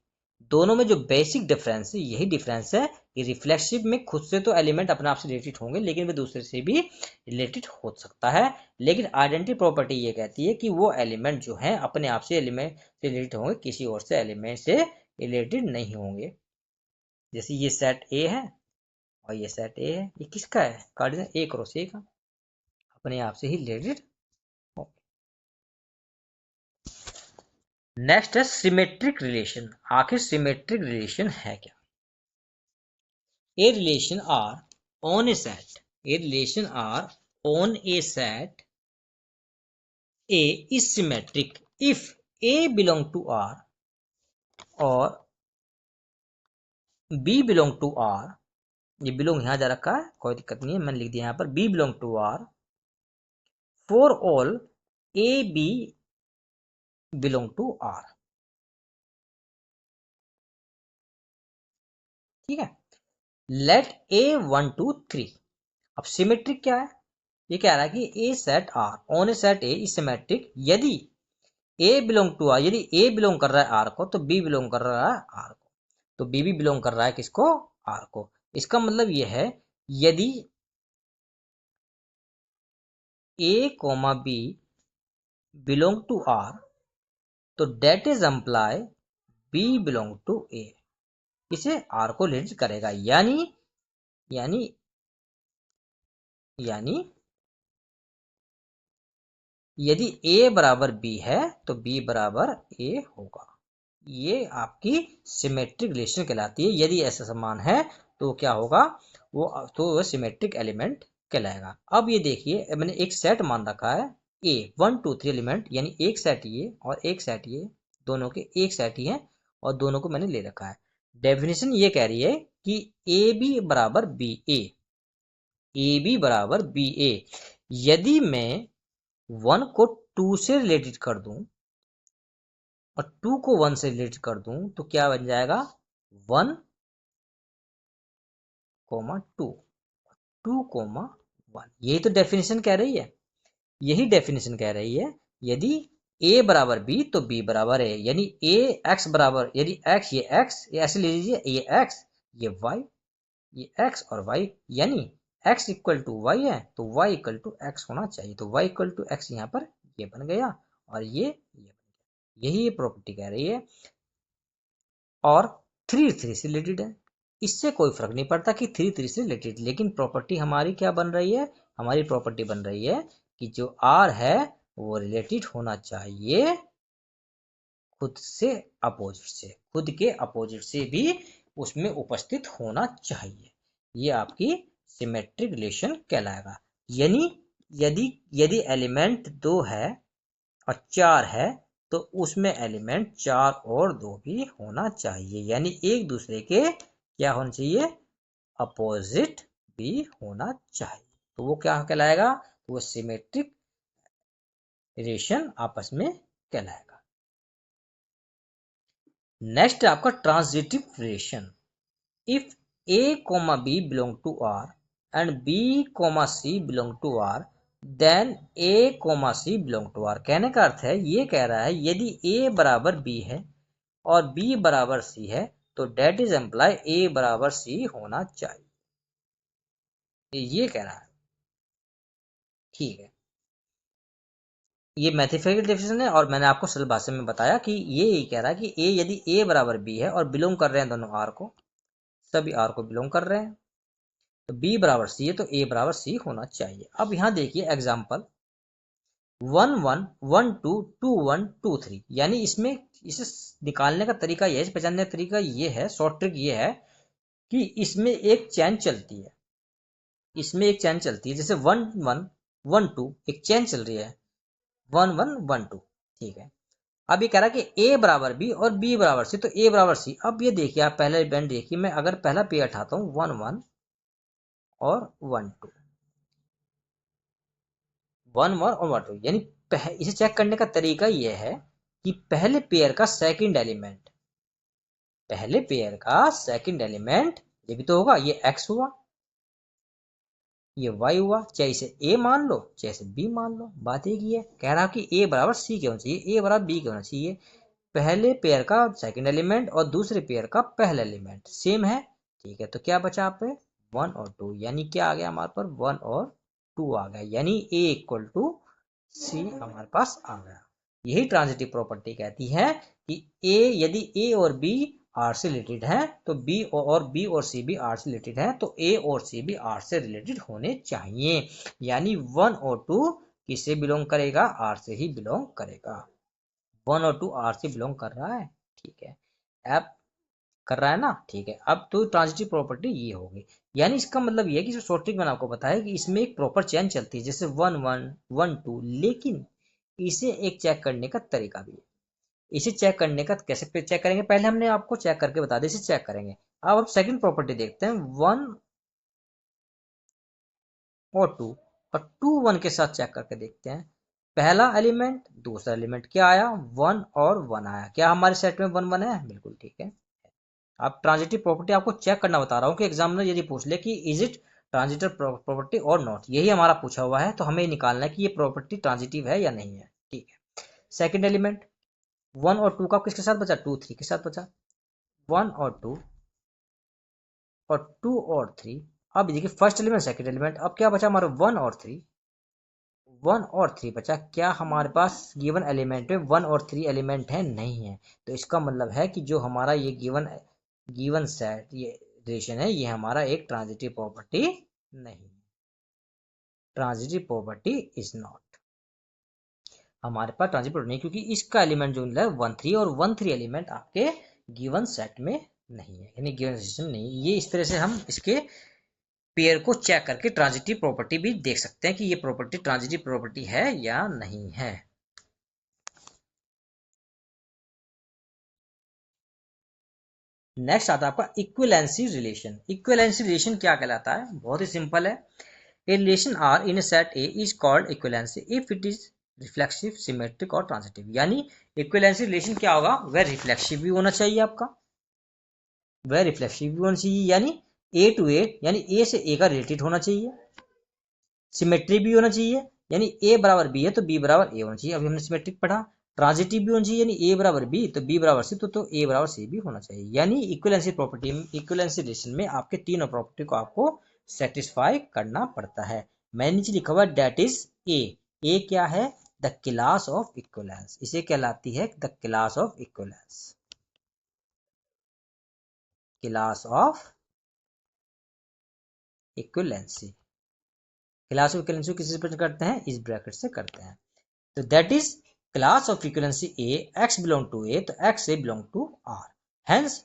दोनों में जो बेसिक डिफरेंस है यही डिफरेंस है कि रिफ्लेक्सिव में खुद से तो एलिमेंट अपने आप से रिलेटेड होंगे, लेकिन वे दूसरे से भी रिलेटेड हो सकता है। लेकिन आइडेंटिटी प्रॉपर्टी ये कहती है कि वो एलिमेंट जो है अपने आप से एलिमेंट से रिलेटेड होंगे, किसी और से एलिमेंट से रिलेटेड नहीं होंगे। जैसे ये सेट ए है और ये सेट ए है, ये किसका है, कार्डिनल ए क्रॉस ए का, अपने आप से ही रिलेटेड। नेक्स्ट है सिमेट्रिक रिलेशन। आखिर सिमेट्रिक रिलेशन है क्या। A relation R on a set. A relation R on a set A is symmetric if A belong to R और B belong to R। ये बिलोंग यहां जा रखा है, कोई दिक्कत नहीं है, मैंने लिख दिया यहां पर B belong to R for all A B belong to R। ठीक है। Let A 1 2 3। अब सिमेट्रिक क्या है, ये कह रहा है कि A set R on A set A is symmetric यदि A बिलोंग टू आर, यदि A बिलोंग कर रहा है आर को तो B बिलोंग कर रहा है आर को, तो B भी बिलोंग कर रहा है किसको, आर को। इसका मतलब यह है यदि A comma B belong to R तो that is imply B belong to A, इसे आर को रिलेट करेगा। यानी यानी यानी यदि A बराबर B है तो B बराबर A होगा। ये आपकी सिमेट्रिक रिलेशन कहलाती है। यदि ऐसा समान है तो क्या होगा, वो तो वह सिमेट्रिक एलिमेंट कहलाएगा। अब ये देखिए मैंने एक सेट मान रखा है A 1 2 3 एलिमेंट, यानी एक सेट ये और एक सेट ये, दोनों के एक सेट ही है और दोनों को मैंने ले रखा है। डेफिनेशन ये कह रही है कि ए बी बराबर बी ए बी बराबर बी ए। यदि मैं 1 को 2 से रिलेटेड कर दूं और 2 को 1 से रिलेट कर दूं तो क्या बन जाएगा 1 कोमा 2 2 कोमा 1। यही तो डेफिनेशन कह रही है, यही डेफिनेशन कह रही है। यदि a बराबर b तो b बराबर a, यानी a x बराबर, यदि x ये x, ये ऐसे ले लीजिए, ये x ये y, ये x और y, यानी x इक्वल टू y है तो y इक्वल टू x होना चाहिए। तो y इक्वल टू x यहाँ पर ये बन गया और ये बन गया। यही ये प्रॉपर्टी कह रही है। और 3 3 से रिलेटेड है, इससे कोई फर्क नहीं पड़ता कि 3 3 से रिलेटेड, लेकिन प्रॉपर्टी हमारी क्या बन रही है, हमारी प्रॉपर्टी बन रही है कि जो R है वो रिलेटेड होना चाहिए खुद से अपोजिट से, खुद के अपोजिट से भी उसमें उपस्थित होना चाहिए। ये आपकी सिमेट्रिक रिलेशन कहलाएगा। यानी यदि यदि एलिमेंट 2 है और 4 है तो उसमें एलिमेंट 4 और 2 भी होना चाहिए, यानी एक दूसरे के क्या होना चाहिए, अपोजिट भी होना चाहिए। तो वो क्या कहलाएगा, वो सिमेट्रिक रिलेशन आपस में कहलाएगा। नेक्स्ट है आपका transitive relation. If a comma b belong to r and b comma c belong to r then a comma c belong to r। कहने का अर्थ है, ये कह रहा है यदि a बराबर b है और b बराबर c है तो डेट इज एम्प्लाई a बराबर c होना चाहिए, ये कह रहा है। ठीक है, ये मैथमेटिकल डेफिनेशन है और मैंने आपको सरल भाषा में बताया कि ये कह रहा है कि a यदि a बराबर b है और बिलोंग कर रहे हैं दोनों r को, सभी r को बिलोंग कर रहे हैं, तो बी बराबर सी है तो ए बराबर सी होना चाहिए। अब यहाँ देखिए एग्जाम्पल 1 1 1 2 2 1 2 3, यानी इसमें इसे निकालने का तरीका यह है, पहचानने का तरीका ये है, शॉर्ट ट्रिक ये है कि इसमें एक चैन चलती है, इसमें एक चैन चलती है, जैसे 1 1 1 2 एक चैन चल रही है 1 1 1 2, ठीक है। अब ये कह रहा है कि ए बराबर बी और बी बराबर सी, तो ए बराबर सी। अब ये देखिए आप पहला इवेंट देखिए, मैं अगर पहला पेयर उठाता हूँ 1 1 और 1 2, 1 1 और 1 2, यानी इसे चेक करने का तरीका यह है कि पहले पेयर का सेकंड एलिमेंट, पहले पेयर का सेकंड एलिमेंट ये भी तो होगा, ये x हुआ, ये y हुआ, चाहे इसे a मान लो चाहे इसे b मान लो, बात एक ही है। कह रहा कि a बराबर c क्या होना चाहिए, a बराबर b क्या होना चाहिए, पहले पेयर का सेकंड एलिमेंट और दूसरे पेयर का पहला एलिमेंट सेम है, ठीक है। तो क्या बचा आप पे 1 और 2, यानी क्या आ गया हमारे पास 1 और 2 आ गया, यानी a इक्वल टू सी हमारे पास आ गया। यही ट्रांजिटिव प्रॉपर्टी कहती है कि a यदि a और b आर से रिलेटेड है तो b और c भी आर से रिलेटेड है, तो a और c भी आर से रिलेटेड होने चाहिए, यानी 1 और 2 किससे बिलोंग करेगा, आर से ही बिलोंग करेगा। 1 और 2 आर से बिलोंग कर रहा है, ठीक है, अब कर रहा है ना, ठीक है। अब तो ट्रांजिटिव प्रॉपर्टी ये होगी, यानी इसका मतलब ये है कि जो शॉर्ट ट्रिक मैंने आपको बताया कि इसमें एक प्रॉपर चेन चलती है, जैसे 1 1 1 2, लेकिन इसे एक चेक करने का तरीका भी है। इसे चेक करने का कैसे चेक करेंगे, पहले हमने आपको चेक करके बता दिया, इसे चेक करेंगे। अब सेकंड प्रॉपर्टी देखते हैं 1 और 2, और 2 1 के साथ चेक करके देखते हैं, पहला एलिमेंट दूसरा एलिमेंट क्या आया 1 और 1 आया, क्या हमारे सेट में 1 1 है, बिल्कुल ठीक है। अब ट्रांजिटिव प्रॉपर्टी आपको चेक करना बता रहा हूँ कि एग्जामिनर यदि पूछ ले कि इज इट ट्रांजिटिव प्रॉपर्टी और नॉट, यही हमारा पूछा हुआ है, तो हमें निकालना है कि ये प्रॉपर्टी ट्रांजिटिव है या नहीं है, ठीक है। सेकंड एलिमेंट 1 और 2 का किसके साथ बचा, 2 3 के साथ बचा, 1 और 2 और 2 और 3। अब देखिए फर्स्ट एलिमेंट सेकंड एलिमेंट, अब क्या बचा हमारा 1 और 3, 1 और 3 बचा, क्या हमारे पास गिवन एलिमेंट में 1 और 3 एलिमेंट है, नहीं है, तो इसका मतलब है कि जो हमारा ये गिवन सेट ये रिलेशन है, ये हमारा एक ट्रांजिटिव प्रॉपर्टी नहीं, ट्रांजिटिव प्रॉपर्टी इज नॉट, हमारे पास ट्रांजिटिव प्रॉपर्टी नहीं, क्योंकि इसका एलिमेंट जो है 1 3 और 1 3 एलिमेंट आपके गिवन सेट में नहीं है, यानी गिवन सिस्टम नहीं। ये इस तरह से हम इसके पेयर को चेक करके ट्रांजिटिव प्रॉपर्टी भी देख सकते हैं कि ये प्रॉपर्टी ट्रांजिटिव प्रॉपर्टी है या नहीं है। नेक्स्ट आता है आपका इक्विवेलेंसी रिलेशन। इक्विवेलेंसी रिलेशन क्या कहलाता है, बहुत ही सिंपल है, a relation R in set A is called equivalency if it is reflexive symmetric और ट्रांजिटिव। यानी इक्विवेलेंसी रिलेशन क्या होगा, वह रिफ्लेक्सिव भी होना चाहिए आपका, वह रिफ्लेक्सिव भी होना चाहिए, यानी ए टू ए, यानी ए से ए का रिलेटेड होना चाहिए, सिमेट्री भी होना चाहिए, यानी ए बराबर बी है तो बी बराबर ए होना चाहिए, अभी हमने सिमेट्रिक पढ़ा। ट्रांजिटिव भी होना चाहिए, यानी ए बराबर बी तो बी बराबर सी, तो ए बराबर सी भी होना चाहिए। यानी इक्विवेलेंसी प्रॉपर्टी में, इक्विवेलेंसी रिलेशन में आपके तीनों प्रॉपर्टी को आपको सेटिस्फाई करना पड़ता है। मैंने नीचे लिखा हुआ दैट इज ए क्या है, द क्लास ऑफ इक्विवेलेंस, इसे कहलाती है the class of equivalence, class of equivalency. Class of equivalency को किससे रिप्रेजेंट करते हैं, इस ब्रैकेट से करते हैं, तो that is class of equivalency A, x belong to A तो x A belong to r, hence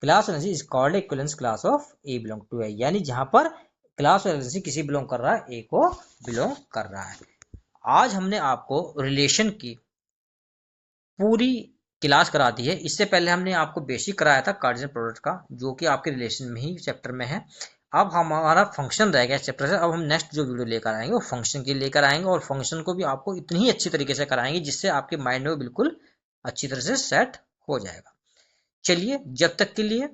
class of is called equivalence class of A belong to A, यानी जहां पर क्लास ऑफ इक्विवेलेंसी किसी belong कर रहा है, ए को belong कर रहा है। आज हमने आपको रिलेशन की पूरी क्लास करा दी है, इससे पहले हमने आपको बेसिक कराया था कार्डिनल प्रोडक्ट का, जो कि आपके रिलेशन में ही चैप्टर में है। अब हमारा फंक्शन रह गया चैप्टर से, अब हम नेक्स्ट जो वीडियो लेकर आएंगे वो फंक्शन के लेकर आएंगे, और फंक्शन को भी आपको इतनी ही अच्छी तरीके से कराएंगे जिससे आपके माइंड में बिल्कुल अच्छी तरह से सेट हो जाएगा। चलिए, जब तक के लिए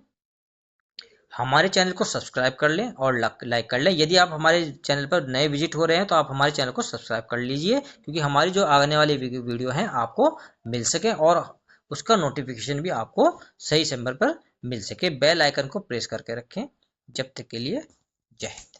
हमारे चैनल को सब्सक्राइब कर लें और लाइक कर लें। यदि आप हमारे चैनल पर नए विजिट हो रहे हैं तो आप हमारे चैनल को सब्सक्राइब कर लीजिए, क्योंकि हमारी जो आने वाली वीडियो हैं आपको मिल सके और उसका नोटिफिकेशन भी आपको सही समय पर मिल सके। बेल आइकन को प्रेस करके रखें। जब तक के लिए जय हिंद।